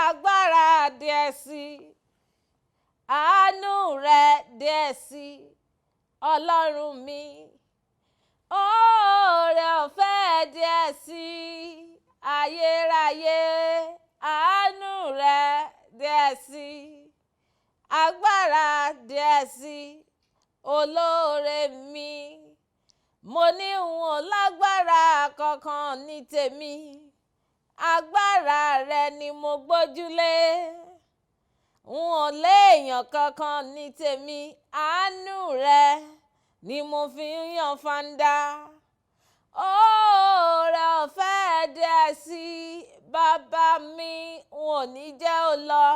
agbára díẹ̀ sí àánú rẹ díẹ̀ sí ọlọ́run mi oore ọ̀fẹ́ díẹ̀ sí ayérayé àánú rẹ díẹ̀ sí agbára díẹ̀ sí olóore mi mo ní n ò lágbára kankan ní tèmi agbára rẹ ni mo gbójúlé n ò léèyàn kankan ní tèmi àánú rẹ ni mo fi ń yan fanda oore ọ̀fẹ́ díẹ̀ sí bàbá mi n ò ní jẹ́ ó lọ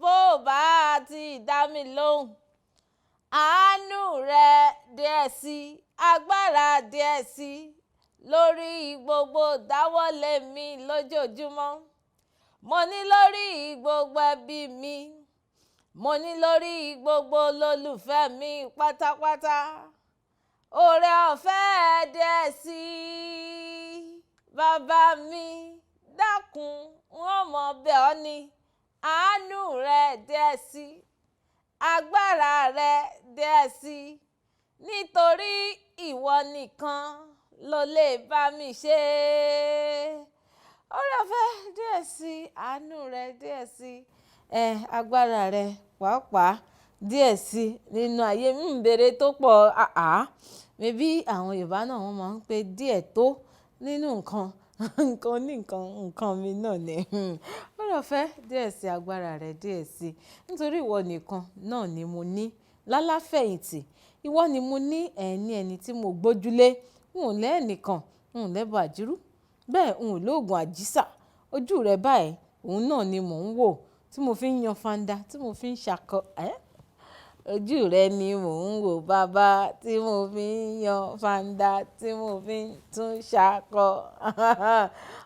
bó bá ti dá mi lóhùn àánú rẹ díẹ̀ sí agbára díẹ̀ sí lórí gbogbo dáwọ́lé mi lójoojúmọ́ mo ní lórí gbogbo ẹbí mi mo ní lórí gbogbo olólùfẹ́ mi pátápátá oore ọ̀fẹ́ díẹ̀ sí bàbá mi dákun wọ́n mọ̀ bẹ̀ ọ́ ni àánú rẹ díẹ̀ sí agbára rẹ díẹ̀ sí nítorí ìwọ nìkan ló lè bá mi ṣe oore ọ̀fẹ́ díẹ̀ sí àánú rẹ díẹ̀ sí agbára rẹ pàápàá díẹ̀ sí nínú ayé mi ń béèrè tó pọ̀ mẹ́bí àwọn Yorùbá náà wọ́n máa ń pè díẹ̀ tó nínú nǹkan nǹkan ní nǹkan mi náà ni oore ọ̀fẹ́ díẹ̀ sí agbára rẹ díẹ̀ sí nítorí ìwọ nìkan náà ni mo ní lálàfẹ̀yìntì ìwọ ni mo ní ẹni tí mo gbójúlé n ò lẹ́ẹ̀nìkan n ò lẹ́bọ àjírú bẹ́ẹ̀ n ò lóògùn àjísà ojú rẹ báyìí òun náà ni mò ń wò tí mo fi ń yan fanda tí mo fi ń ṣakọ ojú rẹ ni mò ń wò bàbá tí mo fi ń yan fanda tí mo fi ń tún ṣakọ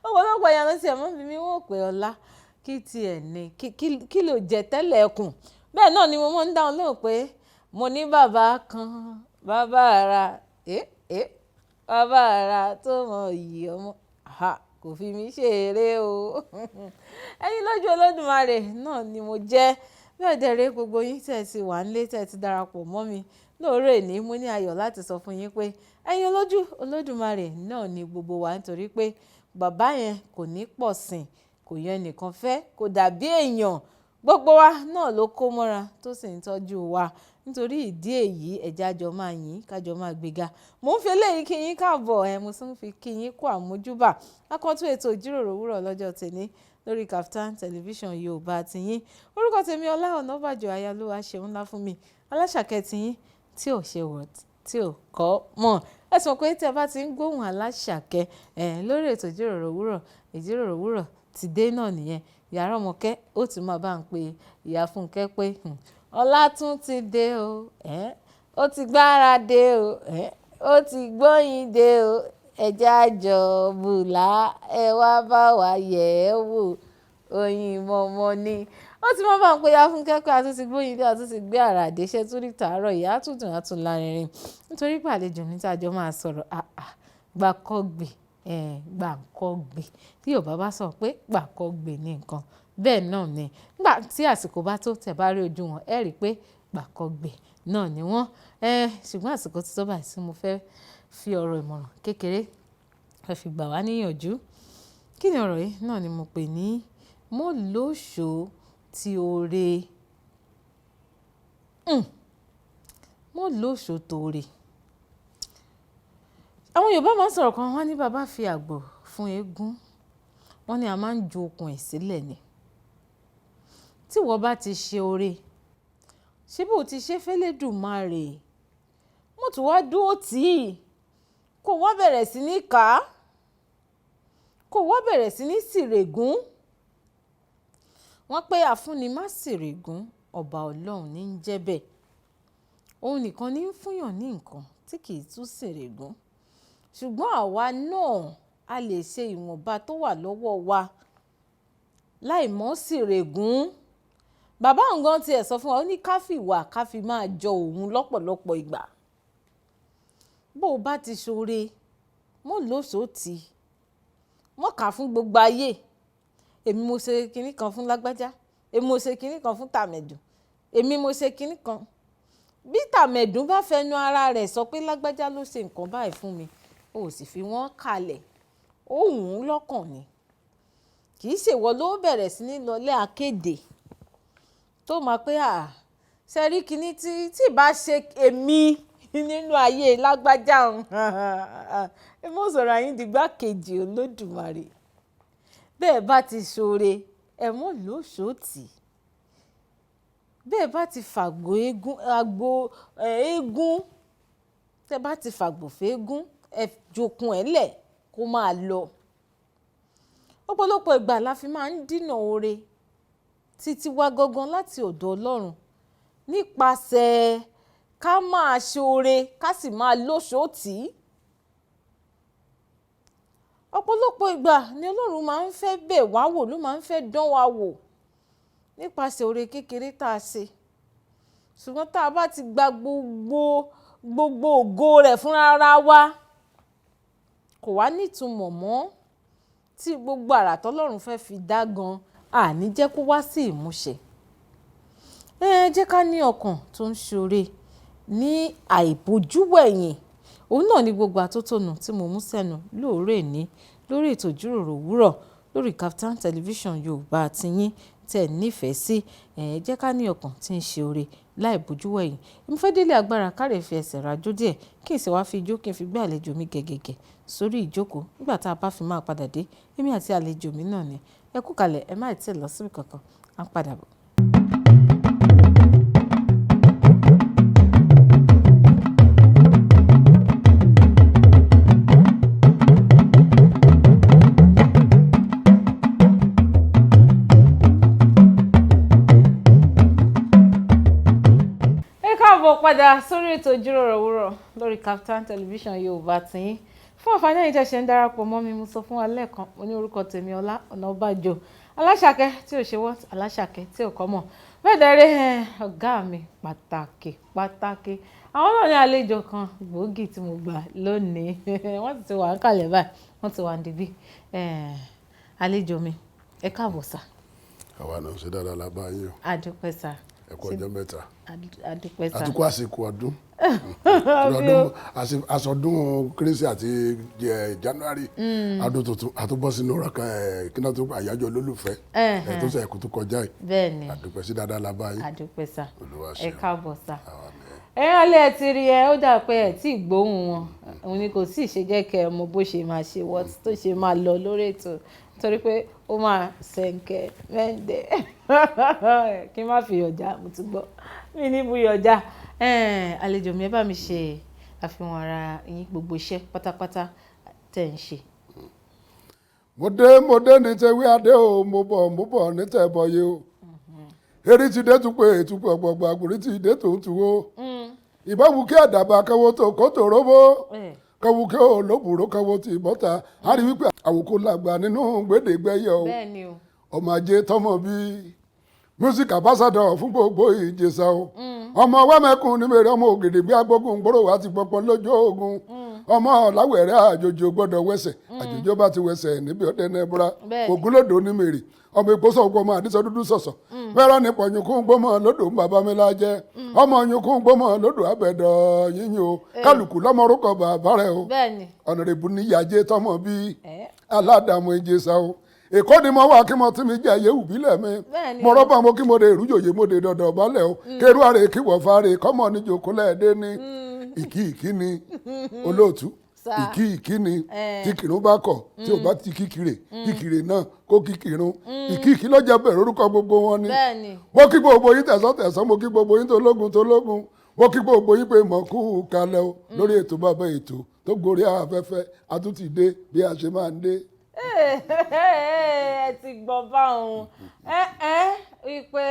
ọ̀pọ̀lọpọ̀ ìyànà tí ẹ̀mọ́ mi wọ́n pè ọlá kí tiẹ̀ ní kí ló jẹ tẹ́lẹ̀ ẹkùn bẹ́ẹ̀ náà ni mo máa ń dáhùn lóhùn pé mo ní bàbá kan bàbá ara bàbá ara tó mọ iyì ọmọ kò fi mí ṣeré o ẹ̀yin lójú Olódùmarè náà ni mo jẹ́ bẹ́ẹ̀ dẹ̀rẹ́ gbogbo yín tẹ̀ ti wà nílé tẹ̀ ti darapọ̀ mọ́ mi lóòrè ní mo ní ayọ̀ láti sọ fún yín pé ẹ̀yin lójú Olódùmarè náà ni gbogbo wa nítorí pé bàbá yẹn kò ní pọ̀ sìn kò yẹn nìkan fẹ́ kò dàbí èèyàn gbogbo wa náà ló kó mọ́ra tó sì ń tọ́jú wa nítorí ìdí èyí ẹ̀já jọ máa yìn kájọ máa gbéga mò ń fi eléyìí kí yín káàbọ̀ mo sì ń fi kí yín kó àmójúbà akọ́tún ètò ìjíròrò òwúrọ̀ lọ́jọ́ tèmi lórí Kaftan television Yorùbá tiyín orúkọ tèmi Ọlá Ọ̀nàbàjọ́ ayálúwa ṣeun ńlá fún mi aláṣàkẹ́ tiyín tí ò ṣe wọ̀ tí ò kọ́ mọ̀ ẹ sọ pé tí ẹ bá ti ń gbóhùn aláṣàkẹ́ lórí ètò ìjíròrò òwúrọ̀ ti dé náà nìyẹn yàrá ọmọkẹ́ ó ti máa bá ń pe ìyá Fúnkẹ́ pé ọlá tún ti dé o ó ti gbára dé o ó ti gbóyin dé o ẹjẹ́ àjọ bùlá ẹ wá bá wa yẹ̀ ẹ́ wò oyin mọ́mọ́ ni ó ti máa bá ń pe ìyá Fúnkẹ́ pé a tún ti gbóyin dé a tún ti gbé àrà dé iṣẹ́ tún rí tàárọ̀ ìyá tuntun àtúnlárinrin nítorí pàlejò níta àjọ máa sọ̀rọ̀ gbàkọ́gbè gbàǹkọ́gbè tí Yorùbá bá sọ pé gbàkọ́gbè ní nǹkan bẹ́ẹ̀ náà ni nígbà tí àsìkò bá tó tẹ̀ bá rí ojú wọn ẹ rí i pé gbàkọ́gbè náà ni wọ́n ṣùgbọ́n àsìkò ti tó báyìí tí mo fẹ́ fi ọ̀rọ̀ ìmọ̀ràn kékeré ẹ fi gbà wá níyànjú kí ni ọ̀rọ̀ yìí náà ni mo pè ní mo lóṣòó tí oore mo lóṣòó tó oore àwọn Yorùbá máa ń sọ̀rọ̀ kan wọ́n ní bàbá fi àgbò fún eégún wọ́n ní a máa ń ju okùn ẹ̀ sílẹ̀ ni tí wọ́n bá ti ṣe oore ṣé bó ti ṣe fẹ́lẹ́dùmarè mo tún wá dúró tì í kó wá bẹ̀rẹ̀ sí ní kà á kó wá bẹ̀rẹ̀ sí ní sìrègùn wọ́n pé àfúnni má sìrègùn ọba Ọlọ́run ní ń jẹ́ bẹ́ẹ̀ òun nìkan ní ń fúnyàn ní nǹkan tí kì í tún sìrègùn ṣùgbọ́n àwa náà a lè ṣe ìwọ̀nba tó wà lọ́wọ́ wa láì mọ́ sìrègùn bàbá òǹgàn tiẹ̀ sọ fún wa ó ní ká fi máa jọ òun lọ́pọ̀lọpọ̀ ìgbà bó o bá ti ṣoore mọ́ lóṣòó tì mọ́ kà fún gbogbo ayé èmi mo ṣe kinní kan fún lágbájá, èmi mo ṣe kinní kan fún tàmẹ̀dù, èmi mo ṣe kinní kan. Bí tàmẹ̀dù bá fẹnu ara rẹ̀ sọ pé lágbájá ló ṣe nǹkan báyìí fún mi, o sì fi wọ́n kalẹ̀, ó wù ú lọ́kàn ni. Kì í ṣèwọ ló bẹ̀rẹ̀ sí ní lọlé akéde tó máa pé ṣe rí kinní tí bá ṣe èmi nínú ayé lágbájá ẹ mọ̀ sọ̀rọ̀ yín dìgbà kejì Olódùmarè. Bẹ́ẹ̀ bá ti ṣoore ẹ mọ̀ lóṣòótì. Bẹ́ẹ̀ bá ti fàgbò eégún tẹ́ bá ti fàgbò fẹ́gún ẹ jokun ẹ̀ lẹ̀ kó máa lọ. Ọ̀pọ̀lọpọ̀ ìgbà la fi máa ń dínà oore títí wá gangan láti ọ̀dọ̀ Ọlọ́run nípasẹ̀ ká máa ṣoore ká sì máa lóṣòótì. Ọ̀pọ̀lọpọ̀ ìgbà ni Ọlọ́run máa ń fẹ́ bẹ̀ wá wò, ló máa ń fẹ́ dán wa wò nípasẹ̀ oore kékeré tá a ṣe. Ṣùgbọ́n tá a bá ti gba gbogbo ògo rẹ̀ fúnra wa, kò wá nítumọ̀ mọ́. Tí gbogbo àrà tọ́lọ́run fẹ́ fi dá gan, àní jẹ́ kó wá sí ìmúṣẹ. Jẹ́ ká ní ọkàn tó ń ṣoore ní àìbójúwẹ̀yìn. Òun náà ni gbogbo àtótónu tí mo mú sẹ́nu lóòrè ní lórí ètò ìjíròrò òwúrọ̀ lórí Kaftan Television Yorùbá àti yín tẹ̀ nífẹ̀ẹ́ sí. Jẹ́ ká ní ọkàn tí ń ṣe oore láì bójúwẹ̀yìn. Mo fẹ́ délé agbára káre fi ẹsẹ̀ rajó díẹ̀ kí n sì wá fi ijó kí n fi gbé àlejò mi gẹ̀gẹ̀gẹ̀ sórí ìjókòó. Nígbà tá a bá fi máa padà dé, èmi àti àlejò mi náà ni. Ẹ kú kalẹ̀, ẹ má ì tí ì lọ síbi kankan, à ń padà bọ̀. Padà sórí ètò ìjíròrò òwúrọ̀ lórí Kaftan Television Yorùbá tiyín. Fún àǹfààní ẹ̀yin tẹ́ ṣe ń darapọ̀ mọ́ mi, mo sọ fún wa lẹ́ẹ̀kan, mo ní orúkọ tèmi Ọlá Ọ̀nàbàjò, aláṣàkẹ́ tí ò ṣe wọ́n, aláṣàkẹ́ tí ò kọ́ mọ̀. Bẹ́ẹ̀ dẹ́rẹ́ ọ̀gá mi pàtàkì. Àwọn náà ní àlejò kan gbòógì tí mo gbà lónìí. Wọ́n ti wà ń kalẹ̀ báyìí, wọ́n ti wà ń dìbí. Àlejò mi, ẹ káàbọ̀ sà. Àwa náà ṣe dáadáa lábá yín o. A dúpẹ́ sà. Ẹ kú ọjọ́ mẹ́ta. Adúpẹ́ sà. Àtúkọ̀ àsìkò ọdún. Àsọdún Kérésì àti January. Ọdún tuntun àtúbọ̀ sínú kíná tó àyájọ́ olólùfẹ́. Tó sẹ̀ kú tó kọjá yìí. Bẹ́ẹ̀ni. Àdúpẹ́ sí dáadáa lábá yín. Adúpẹ́ sà. Olúwa ṣe. Ẹ káàbọ̀ sà. Alẹ́ ẹ ti rí ó dà pé ẹ tí ì gbóhùn wọn. Òun ni kò sì ṣe jẹ́ kẹ́ ẹ mọ bó ṣe máa ṣe wọ́n tó ṣe máa lọ lórí ètò. Torí pé ó máa ṣẹ̀ǹkẹ̀ mẹ́ǹdẹ̀ kí n má fi yọ̀já, mo ti gbọ́ mi ní bu yọ̀já. Àlejò mi, ẹ bá mi ṣe àfihàn ara yín, gbogbo iṣẹ́ pátápátá tẹ̀ ń ṣe. Mo dé ní tewé adé o, mo bọ̀ ní tẹ̀bọ̀yé o. Eri ti dé tún pé ètùpọ̀ ọ̀gbọ̀gbọ̀ àgbòrí ti dé tó ń tu o. Ìbáwu kí àdàbà kẹwọ́ tó kó tó róbó. Kẹwu kí o lóbùrò kẹwọ́ ti bọ́ta. A rí wípé àwòkọ́ làgbà nínú gbèdégbẹ́yẹ o. Bẹ́ẹ̀ni o. Ọmọ ajé tọmọ bíi music ambassador fún gbogbo Ìjẹ̀ṣà o. Ọmọ wẹ́mẹ̀kùn ní mèrè ọmọ ògèdè bí agbógun gbòòrò wá ti pọpọ lójú ogun. Ọmọ láwẹ̀rẹ̀ àjòjò gbọ́dọ̀ wẹsẹ̀ àjòjò bá ti wẹsẹ̀ níbi ọdẹ nẹ́búra ògúnlódò ní mèrè ọmọ ìgbésọ̀ gbọmọ àdìsọ dúdú sọ̀sọ̀ fẹ́ràn ní pọ̀nyùnkún gbọmọ lódò ń bàbá mi lájẹ́ ọmọ yùnkún gbọmọ lódò àbẹ̀dọ̀ yíyan o kálukú lọ́mọ orúkọ bàbá rẹ̀ o ọ̀nàrẹ́bù níyàjẹ́ tọmọ bíi aládàmú Ìjẹ̀ṣà o èkó ni mo wà kí mo tí mi jẹ́ àyè òbílẹ̀ mi mo rọ́bà mo kí mo de ìrújòyè mo de dọ̀dọ̀ balẹ̀ o kérú àrè kí wọ̀ fàárè kọ́mọ níjòkó lẹ́ẹ̀dẹ́ ní ìkí ni olóòtú ìkí ni tí kìrún bá kọ̀ tí ò bá ti kíkìrè náà kó kíkìrún ìkí lọ́jà bẹ̀rẹ̀ orúkọ gbogbo wọn ni mo kí gbogbo yín tẹ̀sán mo kí gbogbo yín tológun mo kí gbogbo yín pé mo kú kalẹ̀ o lórí ètò bàbá ètò tó gorí afẹ́fẹ́ àtúntìdé bí a ṣe máa ń dé. Ẹ ti gbọ́ báwọn wípé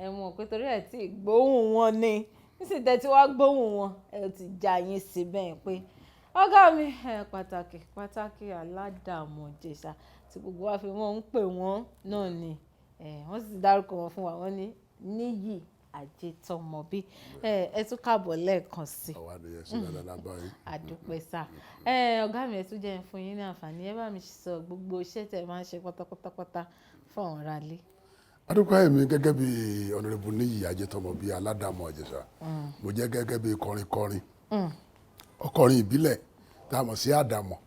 ẹ mọ̀ pé torí ẹ ti gbóhùn wọn ni nísìnyí tẹ́ tí wàá gbóhùn wọn ẹ ti já yín sí bẹ́ẹ̀ pé ọ̀gá mi pàtàkì aládàmú Ìjẹ̀ṣà tí gbogbo wa fi wọ́n ń pè wọ́n náà ni wọ́n sì dárúkọ wọn fún wa wọ́n ní Níyì Ajétọ́mọbí ẹ tún káàbọ̀ lẹ́ẹ̀kan sí i. àwa nìyẹn ṣe dáadáa lágbáyé. àdúpẹ́ sá ọ̀gá mi ẹ tún jẹ́ fún yín ní àǹfààní ẹ bá mi sọ gbogbo iṣẹ́ tẹ̀ máa ń ṣe pátápátá fún àwọn aráalé. adúpẹ́ èmi gẹ́gẹ́ bí ọ̀nàrẹ́bù Níyì Ajétọ́mọbí aládàmọ̀ Ìjẹ̀ṣà mo jẹ́ gẹ́gẹ́ bí kọrin ọkọrin ìbílẹ̀ tá a mọ̀ sí àdàmọ̀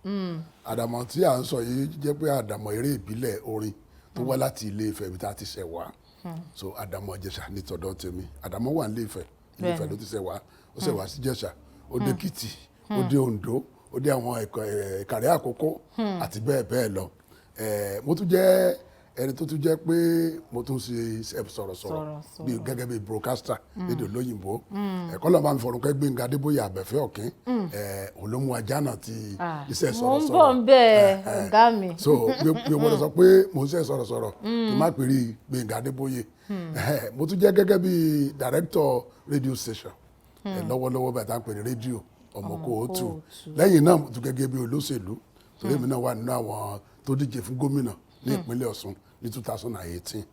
àdàmọ̀ tí à ń sọ yìí jẹ́ pé àdàmọ̀ eré ìbílẹ̀ orin tó wá láti Ilé Ifẹ̀ bí tá a ti ṣẹ̀ wá so àdàmọ̀ Ìjẹ̀ṣà ní tọ̀dọ̀ tèmi àdàmọ̀ wà ní Ilé Ifẹ̀ ló ti ṣẹ̀ wá ó ṣẹ̀ wá sí Ìjẹ̀ṣà ó dé Èkìtì ó dé Oǹdó ó dé àwọn Ìkàrẹ́ Àkókó àti bẹ́ẹ̀ bẹ́ẹ̀ lọ mo tún jẹ́ ẹni tó tún jẹ́ pé mo tún ṣe sọ̀rọ̀sọ̀rọ̀ gẹ́gẹ́ bí broadcaster lédè olóyìnbó ẹ̀kọ́ lọ́ọ́ máa ń fọ̀rùn kẹ́ Gbénga Adébóyè Àbẹ̀fẹ́ Ọ̀kín olómú ajá náà ti iṣẹ́ sọ̀rọ̀sọ̀rọ̀. mo ń bọ̀ ń bẹ́ẹ̀ ọ̀gá mi. so mi ò gbọ́dọ̀ sọ pé mo ń ṣe sọ̀rọ̀sọ̀rọ̀ kí n má pèrè Gbénga Adébóyè mo tún jẹ́ gẹ́gẹ́ bí director radio station lọ́wọ́lọ́wọ́ bẹ́ẹ̀ tá à ń pè ní rédíò ọmọ kóòtù lẹ́yìn náà mo tún gẹ́gẹ́ bí olóṣèlú torí èmi náà wà nínú àwọn tó díje fún gómìnà ní ìpínlẹ̀ Ọ̀ṣun ní 2018.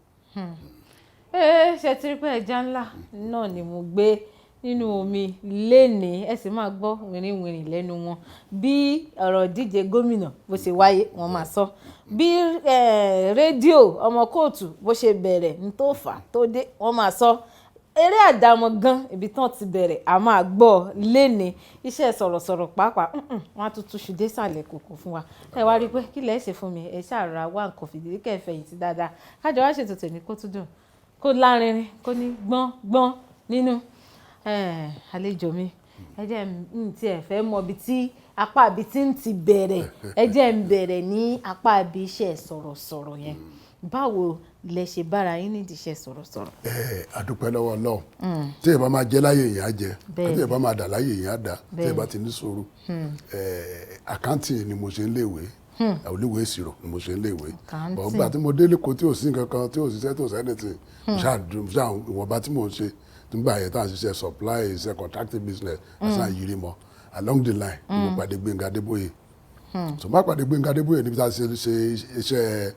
ṣe ti rí pé ẹja ńlá náà ni mo gbé nínú omi lénìí ẹ sì máa gbọ́ wìrìwìrì lẹ́nu wọn bí ọ̀rọ̀ díje gómìnà bó ṣe wáyé wọ́n máa sọ bí rédíò ọmọ kóòtù bó ṣe bẹ̀rẹ̀ ní tó fà tó dé wọ́n máa sọ eré àdámọ̀ gan ibi tán ti bẹ̀rẹ̀ a máa gbọ́ lénìí iṣẹ́ sọ̀rọ̀sọ̀rọ̀ pàápàá wọ́n á tún túṣu désàlẹ̀ kòkò fún wa ẹ wá rí i pé kí lẹ ṣe fún mi ẹ ṣàrà wá nǹkan fìdílé kẹfẹ̀yìntì dáadáa kájọ wá ṣètò tèmi kó tún dùn kó lárinrin kó ní gbọ́n nínú àlejò mi ẹ jẹ́ n tí ẹ fẹ́ mọ ibi tí apá ibi tí ń ti bẹ̀rẹ̀ ẹ jẹ́ ń bẹ̀rẹ̀ ní apá ibi iṣẹ́ sọ̀rọ̀sọ̀rọ̀ yẹn báwo lẹ ṣe bára yín nídìí iṣẹ́ sọ̀rọ̀sọ̀rọ̀. àdúpẹ́ lọ́wọ́ Ọlọ́run tí ẹ bá máa jẹ́ láyé èèyàn á jẹ tí ẹ bá máa dà láyé èèyàn á dà tí ẹ bá ti ní sùúrù àkáǹtì ni mo ṣe ń léèwé olúwo ìṣirò ni mo ṣe ń léèwé bọ̀ gbà tí mo délé kó tí ò sí nǹkan kan tí ò ṣiṣẹ́ tó sẹ́ni tí ṣáà ìwọ̀nba tí mò ń ṣe nígbà yẹn tá à ń ṣiṣẹ́ supply iṣẹ́ contracting business àṣà yìí mọ́ along the line ni mo pàdé Gbénga Adébóyè so má pàdé Gbénga Adébóyè níbi tá a ṣe iṣẹ́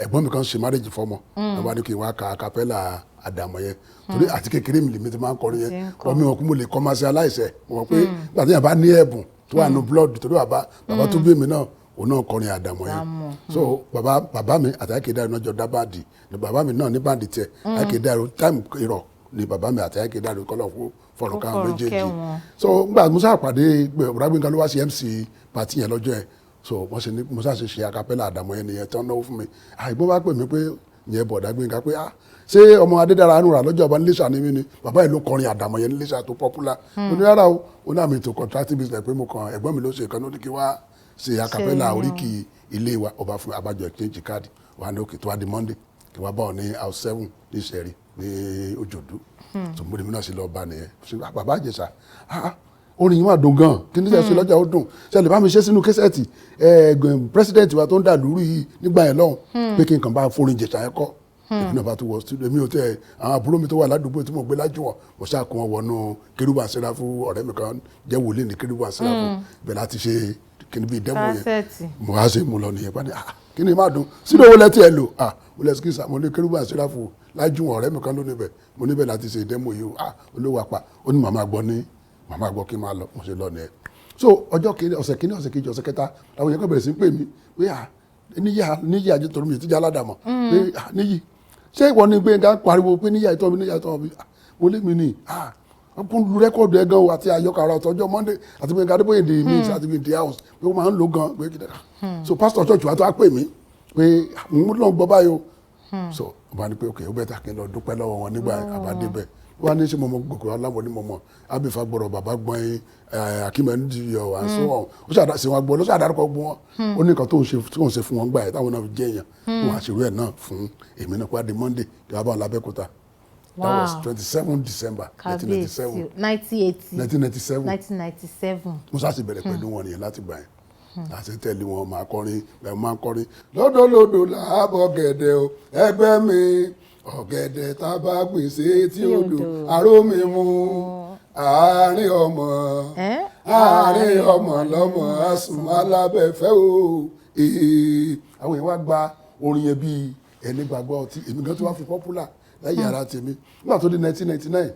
ẹ̀gbọ́n mi kan ṣe marriage fọ́mọ ló bá ní kí n wá ka acapella àdàmọ̀ yẹn torí àti kékeré mi lèmi ti máa ń kọrin yẹn wọ́n mi ò kú mo lè commercialize ẹ̀ mo mọ̀ pé nígbà tí yàrá bá ní ẹ̀bùn tó wà nù blood torí bàbá tó bí mi náà òun náà kọrin àdàmọ̀ yẹn so bàbá mi àti Àyìnkẹ́ Dáre náà jọ dá báàdì ni bàbá mi náà ní báàdì tiẹ̀ Àyìnkẹ́ Dáre time ìrọ̀ ni bàbá mi àti Àyìnkẹ́ Dáre kọ́lọ̀ fún fọ̀rọ̀ káwọn méjèèjì so nígbà musa pàdé Gbénga ló wá sí MC party yẹn lọ́jọ́ yẹn so wọ́n ṣe ní musa ṣe acapella àdàmọ̀ yẹn nìyẹn tí wọ́n náwó fún mi àìgbọ́n bá pè mí pé yẹn bọ̀dá Gbénga pé ṣé ọmọ Adédára Anúra lọ́jọ́ ọba níléṣà ni mí ni bàbá yìí ló kọrin àdàmọ̀ yẹn níléṣà tó popular mo ní rárá o ó ní àmì ètò contracting business pé mo kàn ẹ̀gbọ́n mi ló ṣe kan ló ní kí wá ṣe acapella oríkì ilé wa ọba fún abájọ exchange card wà ní òkè tó wá di Monday kí wá bá ọ ní house 7 ní Ìṣẹ̀rí ní Òjòdú tó mo ní mi náà sí lọ bá nìyẹn bàbá Ìjẹ̀ṣà orin yìí máa dùn gan kí ní sẹ́sẹ́ lọ́jà ó dùn ṣe lè bá mi ṣe sínú kẹ́sẹ̀tì president wa tó ń dà lórí yìí nígbà yẹn lọ́hùn pé kí n kàn bá forin Ìjẹ̀ṣà yẹn kọ́ èmi náà bá tún wọ studio èmi ò tẹ àwọn àbúrò mi tó wà ládùúgbò tí mo gbé lájú wọn mo ṣáà kó wọn wọnú Kérúbù àti Séráfù ọ̀rẹ́ mi kan jẹ́ wòlíì ní Kérúbù àti Séráfù bẹ́ẹ̀ láti ṣe kí ni bí dẹ́mọ̀ yẹn mo wá ṣe mo lọ nìyẹn bá ní kí ni máa dùn sínú owó lẹ́tí ẹ lò mo lẹ́ sikisa mo ní Kérúbù àti Séráfù lájú wọn ọ̀rẹ́ mi kan ló níbẹ̀ mo níbẹ̀ láti ṣe dẹ́mọ̀ yìí olówó apá ó ní màmá gbọ́ kí n máa lọ mo ṣe lọ nìyẹn so ọjọ́ kìíní ọ̀sẹ̀ kejì ọ̀sẹ̀ kẹta làwọn yẹn kọ́ bẹ̀rẹ̀ sí pè mí pé níyì Ajétọ́mọbí mi ti jẹ́ aládàmọ̀ pé níyì ṣé ìwọ ni Gbénga pariwo pé níyì Ajétọ́mọbí mo lé mi ní ọkùn lu rẹ́kọ̀dù ẹ̀ gan àti àyọkàrà ọ̀tọ́jọ́ Monday àti Gbénga Adébóyè the mix àti the house pé ó máa ń lo gan pé kìdá so pastor church wa tó wá pè mí pé mo lọ gbọ́ báyìí o so ó bá ní pé ok ó bẹ́ẹ̀ ta kí n lọ dúpẹ́ lọ́wọ́ wọn nígbà àbádébẹ̀ wọ́n á ní ṣe mọ̀mọ́ gòkè aláwọ̀ ní mọ̀mọ́ abẹ́fà gbọ́dọ̀ bàbá gbọ́n akímọ̀ ní ti yọ̀ wá sí wọn ó ṣàdá sí wọn gbọ́ ló ṣàdárúkọ gbọ́n wọn ó ní nǹkan tó ń ṣe fún wọn gbà yẹn táwọn náà fi jẹ́ èèyàn wọn àṣírí ẹ̀ náà fún èmi náà pàdé Monday kí wọ́n bá wọn lábẹ́kúta that was 27 December 1997 musa sì bẹ̀rẹ̀ pẹ̀lú wọn nìyẹn láti gbà yẹn àti tẹ̀lé wọn máa kọrin lọ́dọ̀lọ́dọ̀ làábọ̀ gẹ̀dẹ̀ o ẹgbẹ́ mi ọ̀gẹ̀dẹ̀ tá a bá gbèsè tí ó lò aró mi mú àárín ọmọ lọ́mọ asùn alábẹ́fẹ́ o àwọn èèyàn wá gba orin yẹn bíi ẹni gbàgbọ́ ọtí èmi gan tó wá fi popular lẹ́yìn ara tèmi nígbà tó di 1999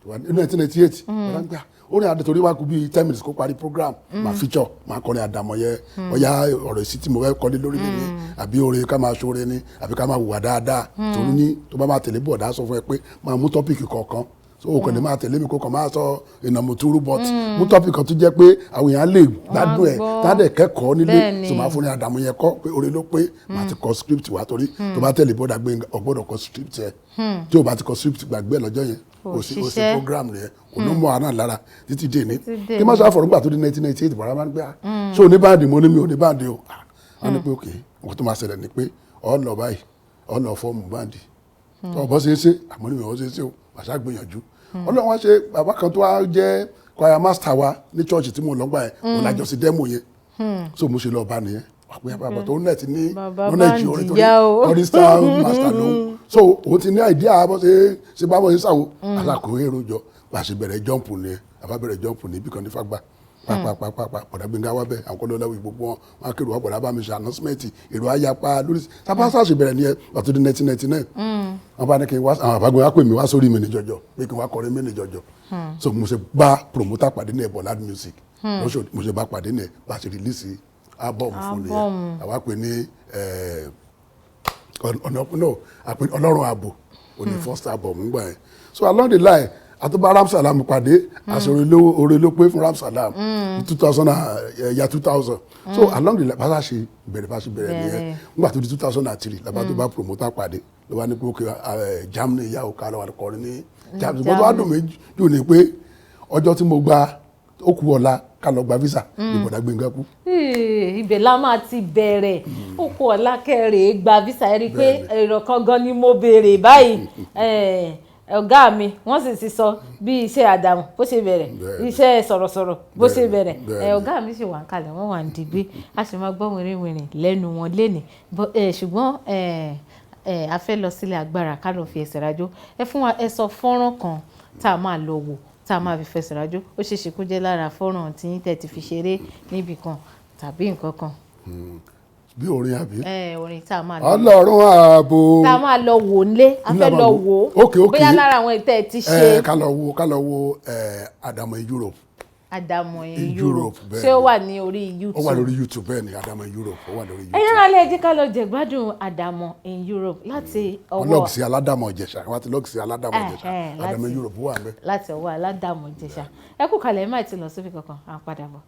1998 wọ́n gbà orin adé torí wá kú bíi 10 minutes kó parí program máa feature máa kọrin àdàmọ̀ yẹ ọ̀yá ọ̀rọ̀ ìsí tí mo fẹ́ kọ́lé lórí mi ni àbí orin ká máa ṣoore ni àbí ká máa hùwà dáadáa torí ní tó bá máa tẹ̀lé bọ̀dá sọ fún ẹ pé máa mú tọ́pìkì kọ̀ọ̀kan so o kò ní máa tẹ̀lé mi kó kàn máa sọ ìnàmú túrú but mú tọ́pìkì kan tó jẹ́ pé àwọn èèyàn lè gbádùn ẹ̀ tádẹ̀ kẹ́kọ̀ọ́ nílé tó máa fún ní àdàmọ̀ yẹn kọ́ pé orin ló pé máa ti kọ script wá torí tó bá tẹ̀lé bọ́dà Gbénga o gbọ́dọ̀ kọ script yẹn tí o bá ti kọ script gbàgbé lọ́jọ́ yẹn o sì program yẹn kò ló mọ àná lára títí dé ní kí má ṣàfọ̀rọ̀ nígbà tó di 1998 bọ̀dá máa ń gbé ṣé o ní báńdì mo ní mi ò ní báńdì o wọ́n ní pé ok nǹkan tó máa ṣẹlẹ̀ ni pé ọ lọ báyìí ọ lọ fọ́ọ̀mù báńdì ọ̀bọ̀ ṣe é ṣe àmọ́ ní mi ò ṣe é ṣe o màṣá gbìyànjú ọlọ́run wá ṣe bàbá kan tó wá jẹ́ choir master wa ní church tí mo lọ gbà yẹn òun lájọ sí demo yẹn so mo ṣe lọ bá nìyẹn àpò bàbá tó net ní knowledge orin tó ní orchestra master lòun so òun ti ní idea bó ṣe bá bọ́ ṣe ṣàwò alákòóyè èrò jọ bá ṣe bẹ̀rẹ̀ jump nìyẹn bàbá bẹ̀rẹ̀ jump ní ibì kan ní Fágbà pàpàpàpà bọ̀dá Gbénga wá bẹ̀ àwọn kọ́lọ́ lẹ́wọ̀ gbogbo wọn wọn kérò wá bọ̀dá bá mi ṣe announcement èrò ayapa lórí sábà ṣàṣì bẹ̀rẹ̀ nìyẹn pàtó di 1999 wọn bá ní kí n wá àwọn àbágbé wá pè mí wá sórí mi ní jọjọ pé kí n wá kọrin mi ní jọjọ so mo ṣe bá promoter pàdé ní Bọ́lá music mo ṣe bá pàdé ní bá ṣe release album fún nìyẹn àwa pè ní Ọlọ́run ààbò òní first album ń gbà yẹn so along the line àtúbà Ramsalam pàdé àṣọ oore ló pé fún Ramsalam 2000 so along the line bá ṣe bẹ̀rẹ̀ nìyẹn nígbà tó di 2003 làbá tó bá promoter pàdé ló bá ní pé ókè Germany ìyá òkà lọ́wọ́ kọrin ní Germany ṣùgbọ́n tó wá dùn méjì yóò ní pé ọjọ́ tí mo gba ó kù ọ̀la ká lọ gba visa ní bọ̀dá Gbénga kú. ibẹ̀ la máa ti bẹ̀rẹ̀ ó kù ọ̀la kẹrẹ̀ẹ́ gba visa ẹ rí i pé èrò kan gan ni mo béèrè báyìí ọ̀gá mi wọ́n sì ti sọ bí iṣẹ́ Àdàmú bó ṣe bẹ̀rẹ̀ iṣẹ́ sọ̀rọ̀sọ̀rọ̀ bó ṣe bẹ̀rẹ̀ ọ̀gá mi sì wà ń kalẹ̀ wọ́n wà ń dìgbé a sì máa gbọ́ wìrìwìrì lẹ́nu wọn lénìí ṣùgbọ́n a fẹ́ lọ sílé agbára ká lọ fi ẹsẹ̀ rájò ẹ fún wa ẹ sọ fọ́nrán kan tá a máa lọ wò tá a máa fi fẹsẹ̀ rájò ó ṣeé ṣe kó jẹ́ lára fọ́nrán tí yín tẹ̀ ti fi ṣeré níbì kan tàbí nǹkan kan. bí orin àbí. orin tá a máa lọ. Ọlọ́run ààbò. tá a máa lọ wò nílé a fẹ́ lọ wò ó bóyá lára àwọn ìtẹ́ ti ṣe. ká lọ wo Àdàmọ̀ in Europe. Àdàmọ̀ in Europe ṣé ó wà ní orí YouTube. ó wà lórí YouTube bẹ́ẹ̀ ni Àdàmọ̀ in Europe ó wà lórí YouTube. ẹ̀yin alẹ́ ẹ̀jẹ̀ ká lọ jẹ̀gbádùn Àdàmọ̀ in Europe láti ọwọ́. ọlọ́ọ̀gì sí Aládàmọ̀ Ìjẹ̀ṣà wọ́n ti lọ́ọ̀gì sí Aládàmọ̀ Ìjẹ̀ṣà Àdàmọ̀ in Europe wà ń bẹ̀. láti ọwọ́ Aládàmọ̀ Ìjẹ̀ṣà ẹ kú kalẹ̀ ẹ má ti lọ síbi kankan à ń padà bọ̀.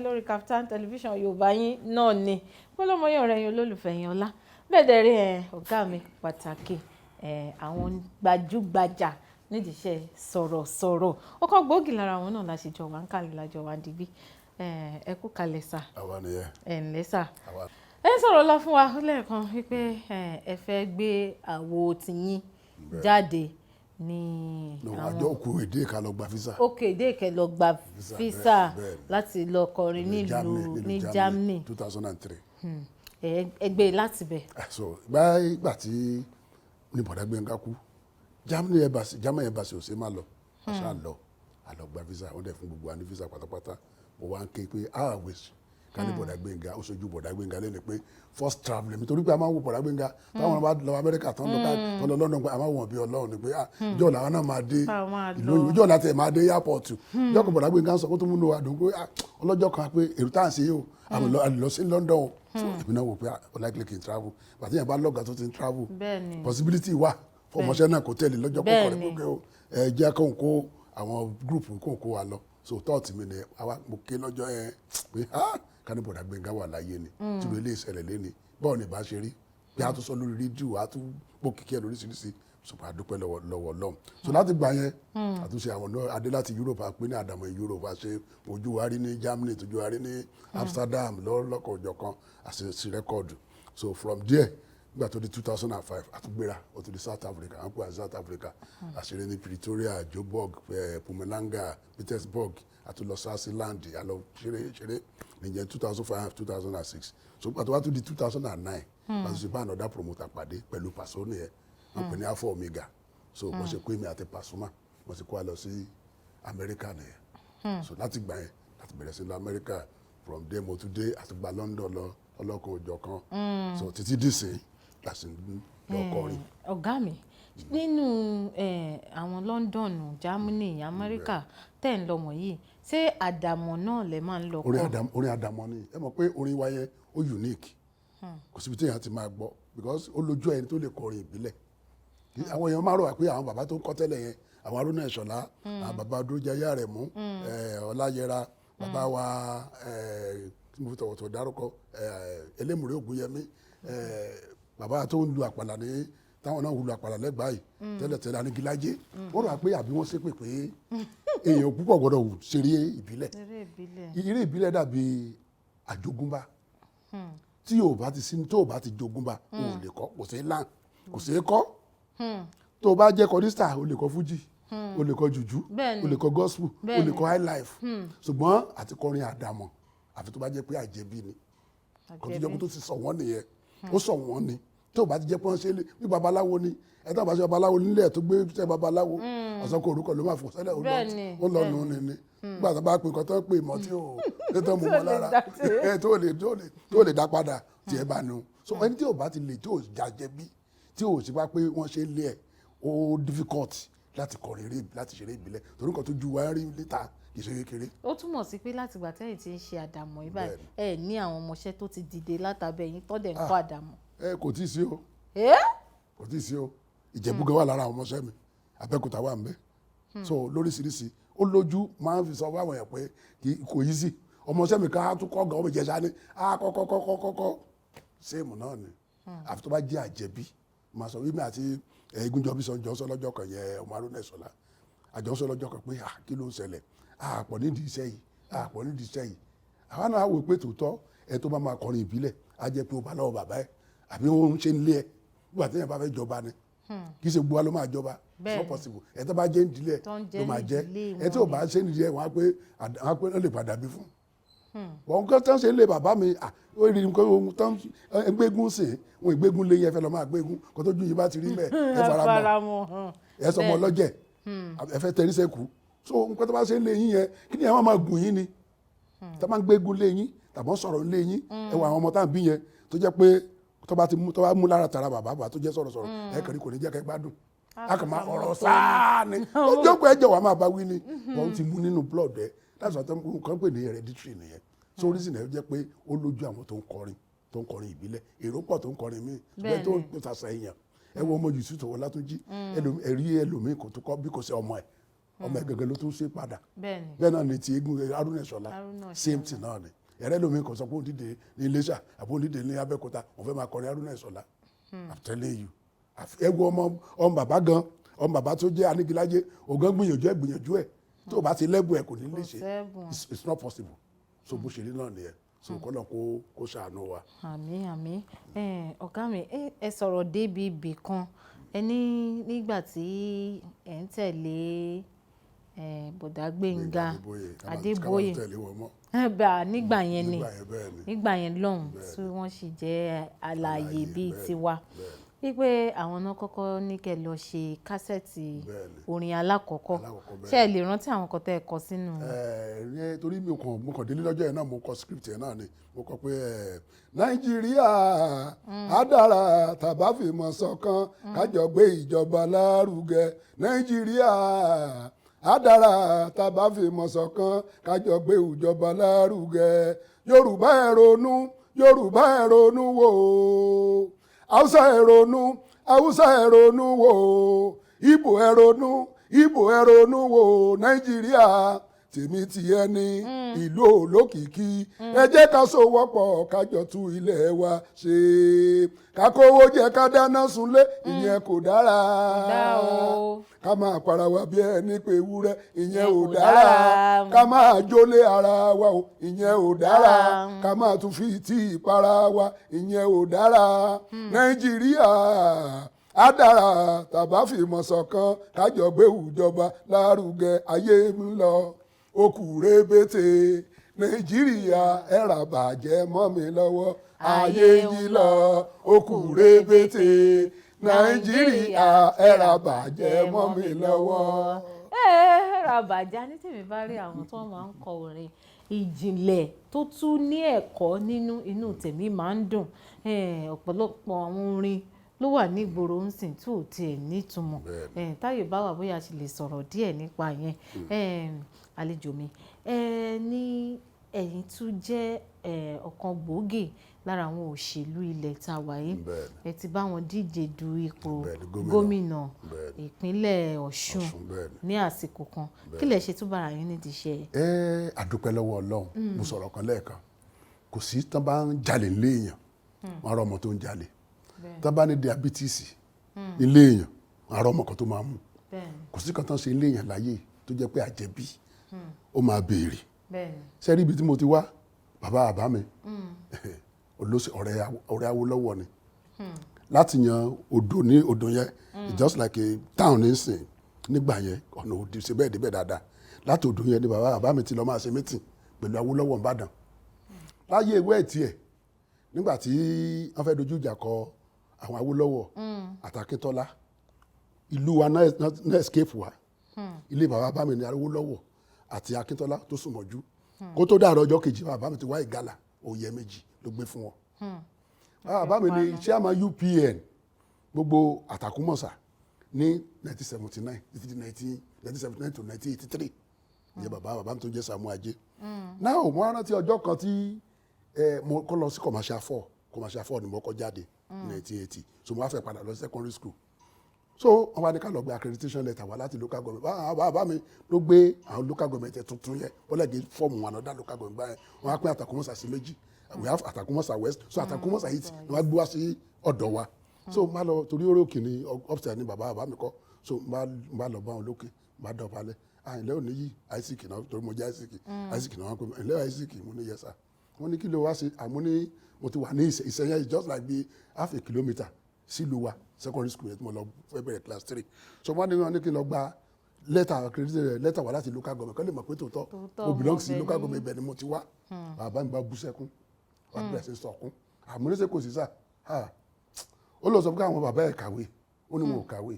lórí Kaftan television Yorùbá yín náà ni pọlọmọyàn rẹ yín olólùfẹ́ yín ọlá bẹ́ẹ̀ dẹ̀ rí ọ̀gá mi pàtàkì àwọn gbajúgbajà nídìí iṣẹ́ sọ̀rọ̀sọ̀rọ̀ ọkọ̀ gbòógì lára àwọn náà láṣejọ wà ń kàlẹ̀ lájọ wà ń digbí ẹ kú kalẹ̀ sà ẹ ǹlẹ́ sà ẹ ń sọ̀rọ̀ lọ fún wa lẹ́ẹ̀kan wípé ẹ fẹ́ gbé àwo tiyín jáde ní àwọn àjọ òkú èdè ká lọ gba físà. òkè èdè kẹ lọ gba físà láti lọ kọrin nílùú ní Germany 2003. ẹgbẹ́ láti bẹ̀. so ìgbà tí ní bọ̀dá Gbénga kú Germany embassy ò ṣe máa lọ àṣà àlọ gba físà wọ́n dẹ̀ fún gbogbo wa ní físà pátápátá mo wá ń ké pé wish ká ní bọ̀dá Gbénga ó ṣojú bọ̀dá Gbénga lẹ́nu pé first travel mi torí pé a máa ń wo bọ̀dá Gbénga táwọn bá lọ Amẹ́ríkà tán lọ London pé a máa wọ̀n bí Ọlọ́run ni pé ìjọ làwọn náà máa dé ìlú òyìnbó ìjọ láti ẹ̀ máa dé airport ìjọ kan bọ̀dá Gbénga ń sọ kó tó múnú wa dùn pé ọlọ́jọ́ kan pé èrò tá à ń ṣe yìí o àmì lọ sí London o èmi náà wò pé likely kì í travel bàtí yẹn bá lọ́gàá tó ti ń travel possibility wà fọmọṣẹ́ náà kò tẹ̀lé lọ́jọ́ kọ̀ọ̀kan rẹ̀ pé ẹ jẹ́ kó ń kó àwọn group kó ń kó wa lọ so tọ́ọ̀tì mi ni mo ké lọ́jọ́ yẹn pé ká ní bọ̀dá Gbénga wà láyé ni tí ilé ìṣẹ̀lẹ̀ lé ni bọ́ọ̀ ni bá ṣe rí bí a tún sọ lórí rédíò a tún pò kíkí ẹ̀ lóríṣiríṣi ṣùgbọ́n a dúpẹ́ lọ́wọ́ lọ́hùn so láti gbà yẹn àtúnṣe àwọn adé láti Europe a pé ní Àdàmọ̀ Europe a ṣe ojú wa rí ní Germany tójú wa rí ní Amsterdam lọ́kọ̀ ọ̀jọ̀kan àṣìṣe rẹ́kọ̀dù so from there nígbà tó di 2005 àtúgbéra ó tó di South Africa àwọn pè à South Africa àṣírí ní Pretoria Joburg Mpumalanga Petersburg àti lọ Swaziland àlọ́ ṣeré nìyẹn 2005 2006 so pàtó wá tún di 2009 pàtó ṣe bá another promoter pàdé pẹ̀lú Paso nìyẹn wọ́n pè ní Alpha Omega so wọ́n ṣe kó èmi àti Pasuma wọ́n sì kó wa lọ sí Amẹ́ríkà nìyẹn so láti gbà yẹn láti bẹ̀rẹ̀ sí lọ Amẹ́ríkà from there mo tún dé àti gba London lọ ọlọ́kan òjọ̀ kan so títí dìsín láti lọ kọrin. Ọ̀gá mi nínú àwọn London Germany Amẹ́ríkà tẹ̀ ń lọ wọ̀nyí ṣé àdàmọ̀ náà lè máa ń lọ kọ́. orin àdàmọ̀ ni ẹ mọ̀ pé orin wa yẹn ó unique kò síbi tí èèyàn ti máa gbọ́ because ó lójú ẹni tó lè kọrin ìbílẹ̀ àwọn èèyàn máa rò wá pé àwọn bàbá tó ń kọ́ tẹ́lẹ̀ yẹn àwọn Haruna Ìṣọ̀lá àwọn bàbá Dúrójayé Àrẹ̀mú Ọláyẹra bàbá wa tí mo fi tọ̀wọ̀tọ̀ dárúkọ Elémùrè Ògúnyẹmí bàbá tó ń lu àpàlà ní táwọn náà ń lu àpàlà lẹ́gbàá yìí tẹ́lẹ̀tẹ́lẹ̀ Anigilájé wọ́n rò wá pé àbí wọ́n ṣépè pé èèyàn púpọ̀ gbọ́dọ̀ ṣeré ìbílẹ̀ eré ìbílẹ̀ dàbí àjogúnbá tí yóò bá ti sin tó bá ti jogúnbá o ò lè kọ́ kò sí lan kò sí kọ́ tó bá jẹ́ kọ́dísítà o lè kọ́ fújì o lè kọ́ jùjú o lè kọ́ gospel o lè kọ́ high life ṣùgbọ́n àti kọrin àdàmọ̀ àfi tó bá jẹ́ pé àjẹbí ni kò tó jẹ́ pé tó ti sọ wọ́n nìyẹn ó sọ wọ́n ni tó bá ti jẹ́ pé wọ́n ṣe bí babaláwo ni ẹ̀tọ́ bá ṣe babaláwo nílẹ̀ tó gbé ṣe babaláwo ọ̀sán kò orúkọ ló máa fò sẹ́lẹ̀ ó lọ nù ní ni nígbà tó bá pè kọ́ tó ń pè mọ́ tí ó tó mú wọn lára tó lè dá padà tí ẹ bá nu so ẹni tí ò bá ti lè tí ò jàjẹbí tí ò sì bá pé wọ́n ṣe lé ẹ̀ ó difficult láti kọrin eré láti ṣeré ìbílẹ̀ torí nǹkan tó ju wa rí létà kì í ṣe kékeré. ó túmọ̀ sí pé láti ìgbà tẹ́yìn tí ń ṣe àdàmọ̀ yìí báyìí ẹ ní àwọn ọmọọṣẹ́ tó ti dìde látàbẹ̀ yín tọ́dẹ̀ ń kọ́ àdàmọ̀. kò tí ì sí o kò tí ì sí o Ìjẹ̀bú gan wà lára àwọn ọmọọṣẹ́ mi Abẹ́òkúta wà ń bẹ so lóríṣiríṣi ó lójú máa ń fi sọ fáwọn èèyàn pé kò yí sí ọmọọṣẹ́ mi ká tún kọ́ gan ọmọ Ìjẹ̀ṣà ni kọ́kọ́ séèmù náà ni àfi tó bá jẹ́ àjẹbí máa sọ wípé àti Egúnjọbí jọ́sọ́ lọ́jọ́ kan yẹ ọmọ Haruna Ìṣọ̀lá àjọsọ lọ́jọ́ kan pé kí ló ń ṣẹlẹ̀ àpọ̀ nídìí iṣẹ́ yìí àwọn náà wò pé tòótọ́ ẹ tó bá máa kọrin ìbílẹ̀ á jẹ́ pé ó bá lọ́wọ́ bàbá ẹ̀ àbí ó ń ṣe ń lé ẹ̀ nígbà tí èèyàn bá fẹ́ jọba ni kì í ṣe gbogbo wa ló máa jọba it's not possible ẹ tó bá jẹ́ ìdílé ló máa jẹ́ ẹ tí ò bá ṣe ìdílé wọn á pé wọ́n lè padà bí fún wọn kọ́ tán ṣe lé bàbá mi ó rí nǹkan tán gbégún sí wọn ìgbégún lé yẹn fẹ́ lọ́ máa gbégún kó tó ju yìí bá ti rí mẹ́ ẹ fara mọ́ ẹ sọmọ ọlọ́jẹ̀ ẹ fẹ́ tẹrí sẹ́kù so nǹkan tó bá ṣe ń lé yín yẹn kí ni àwọn máa gùn yín ni tó máa ń gbégún lé yín tàbí wọ́n sọ̀rọ̀ lé yín ẹ wọ àwọn ọmọ tá à ń bí yẹn tó jẹ́ pé tó bá mú lára tara bàbá tó jẹ́ sọ̀rọ̀ ẹ kàn rí kò ní jẹ́ kẹ́ gbádùn a kàn máa ọ̀rọ̀ sáà ni ó jókòó ẹjọ́ wa máa bá wí ni wọ́n ti mú nínú blood ẹ̀ that's what nǹkan pè ní hereditary nìyẹn so reason ẹ̀ jẹ́ pé ó lójú àwọn tó ń kọrin ìbílẹ̀ èrò pọ̀ tó ń kọrin míì ṣùgbọ́n tó ń sàṣà èèyàn ẹ wo ọmọ Yusuf tó wọ Látúnjí ẹ̀rí ẹlòmíì kò tó kọ́ bí kò sí ọmọ ẹ̀ gẹ́gẹ́ ló tún ṣe padà bẹ́ẹ̀ náà ni ti eégún Haruna Ìṣọ̀lá same thing náà ni ẹ̀rẹ́ ẹlòmíì kò sọ pé òun dìde ní Iléṣà àbí òun dìde ní Abẹ́òkúta òun fẹ́ máa kọrin Haruna Ìṣọ̀lá I'm telling you ẹ wo ọmọ bàbá gan ọmọ bàbá tó jẹ́ Anigilájé ògán gbìyànjú ẹ̀ tó bá ti lẹ́bù ẹ̀ kò ní lè ṣe it's not possible so bó ṣe rí náà nìyẹn so kọ́nà kó ṣàánú wa. àmín ọ̀gá mi ẹ sọ̀rọ̀ débi ibì kan ẹ ní nígbà tí ẹ ń tẹ̀lé bọ̀dá Gbénga Adébóyè nígbà yẹn lọ́hùn tí wọ́n sì jẹ́ alààyè bíi tiwa wípé àwọn náà kọ́kọ́ ní kẹ́ lọ ṣe kásẹ̀tì orin alákọ̀ọ́kọ́ ṣé ẹ lè rántí àwọn kan tẹ́ ẹ kọ sínú. torí mo kàn délé lọ́jọ́ yẹn náà mo kọ script yẹn náà ni mo kọ pé Nàìjíríà á dára tàbá fìmọ̀ ṣọ̀kan kájọ gbé ìjọba lárugẹ Nàìjíríà á dára tàbá fìmọ̀ ṣọ̀kan kájọ gbé ìjọba lárugẹ Yorùbá ẹ ronú wò ó. Hausa ẹ ronú wò ó Ìgbò ẹ ronú wò ó Nàìjíríà tèmi tìẹ ní ìlú olókìkí ẹ jẹ́ ká sowọ́pọ̀ kájọ tú ilẹ̀ wa ṣe ká kówó jẹ ká dáná sunlé ìyẹn kò dára ká máa para wa bí ẹni pé ewúrẹ́ ìyẹn ò dára ká máa jólé ara wa o ìyẹn ò dára ká máa tún fi tí ìpara wa ìyẹn ò dára Nàìjíríà á dára tàbá fìmọ̀ ṣọ̀kan kájọ gbé ìjọba lárugẹ ayé ń lọ ó kù rébété Nàìjíríà ẹ ra bàjẹ́ mọ́ mi lọ́wọ́ ayé yìí lọ ó kù rébété Nàìjíríà ẹ ra bàjẹ́ mọ́ mi lọ́wọ́. ra bàjẹ́ ní tèmi bá rí àwọn tó máa ń kọ orin ìjìnlẹ̀ tó tún ní ẹ̀kọ́ nínú, inú tèmi máa ń dùn. Ọ̀pọ̀lọpọ̀ àwọn orin ló wà ní ìgboro ń sìn tí ò tiẹ̀ nítumọ̀. Táyè bá wà bóyá a sì lè sọ̀rọ̀ díẹ̀ nípa yẹn. Àlejò mi ní ẹ̀yin tún jẹ́ ọ̀kan gbòógì lára àwọn òṣèlú ilẹ̀ tá a wà yìí. Ẹ ti bá wọn díje du ipò gómìnà ìpínlẹ̀ Ọ̀ṣun ní àsìkò kan. Kí lẹ ṣe tún bára yín nídìí iṣẹ́? Àdúpẹ́ lọ́wọ́ Ọlọ́run. Mo sọ̀rọ̀ kan lẹ́ẹ̀kan. Kò sí tán bá ń jalè nílé èèyàn wọ́n á rọ ọmọ tó ń jalè. Tán bá ní diabetes nílé èèyàn wọ́n á rọ ọmọ kan tó máa mú. Kò sí kan tán ṣe nílé èèyàn láyé tó jẹ́ pé àjẹbí ó máa béèrè. Sẹ́rí ibi tí mo ti wá bàbá àbá mi ọ̀rẹ́ Awólọ́wọ̀ ni. Láti yan odò yẹn just like a town nísìn nígbà yẹn ọ̀nà òdì ṣe bẹ́ẹ̀ débẹ̀ dáadáa. Láti odò yẹn ni bàbá àbá mi ti lọ máa ṣe mítìn pẹ̀lú Awólọ́wọ̀ Ìbàdàn. Láyé ìwé ẹ̀tì ẹ̀ nígbà tí wọ́n fẹ́ dojú ìjà kọ àwọn Awólọ́wọ̀ àtàkíntọ́lá ìlú wa náà escape wa. Ilé bàbá àbá mi ni Awólọ́wọ̀ àti Akíntọ́lá tó sùn mọ́jú. Kó tó dàrọ̀ ọjọ́ kejì bàbá mi ti wá ìgalà òye méjì ló gbé fún wọn. Bàbá mi ni chairman UPN gbogbo Àtàkùnmọ̀sà ní 1979 títí di 1979 to 1983 ìyẹn bàbá mi tó jẹ́ Sàámú Ajé. Náà mo rántí ọjọ́ kan tí mo kọ́ lọ sí commercial 4 ni mo kọ́ jáde 1980 so mo wá fẹ́ padà lọ sí secondary school. So wọ́n wá ní ká lọ gbé accreditation letter wá láti local government. Bàbá mi ló gbé àwọn local government tuntun yẹn wọ́n lẹ́gẹ̀ẹ́ fọ́ọ̀mù another local government báyẹn wọ́n á pín Àtàkùnmọ̀sà sí méjì. We have Àtàkùnmọ̀sà West so Àtàkùnmọ̀sà East ni wọ́n á gbé wá sí ọ̀dọ̀ wa. So má lọ torí orí òkè ni upstairs ni bàbá mi kọ́ so má lọ bá wọn lókè má dọ̀bálẹ̀. Ilé òní yìí Isaac náà torí mo jẹ́ Isaac náà wọ́n pè mí ilé Isaac mo ní yes sir. Wọ́n ní kí ló wá sí àmọ́ ní mo ti wà ní Ìsẹ̀yìn just like be half a kilometre sílùú wa secondary school yẹn tí mo lọ fẹ́ bẹ̀rẹ̀ class 3 so wọ́n ní kí n lọ gba lẹ́tà wá láti local government kọ́ lè mọ̀ pé tòótọ́ mo belong sí local government ibẹ̀ ni mo ti wá. Bàbá mi bá bú sẹ́kún wọ́n bẹ̀rẹ̀ sí sọ̀kún àmọ́ ní sẹ́ kò sí sà ó lọ sọ pé àwọn bàbá ẹ̀ kàwé ó ní wọn ò kàwé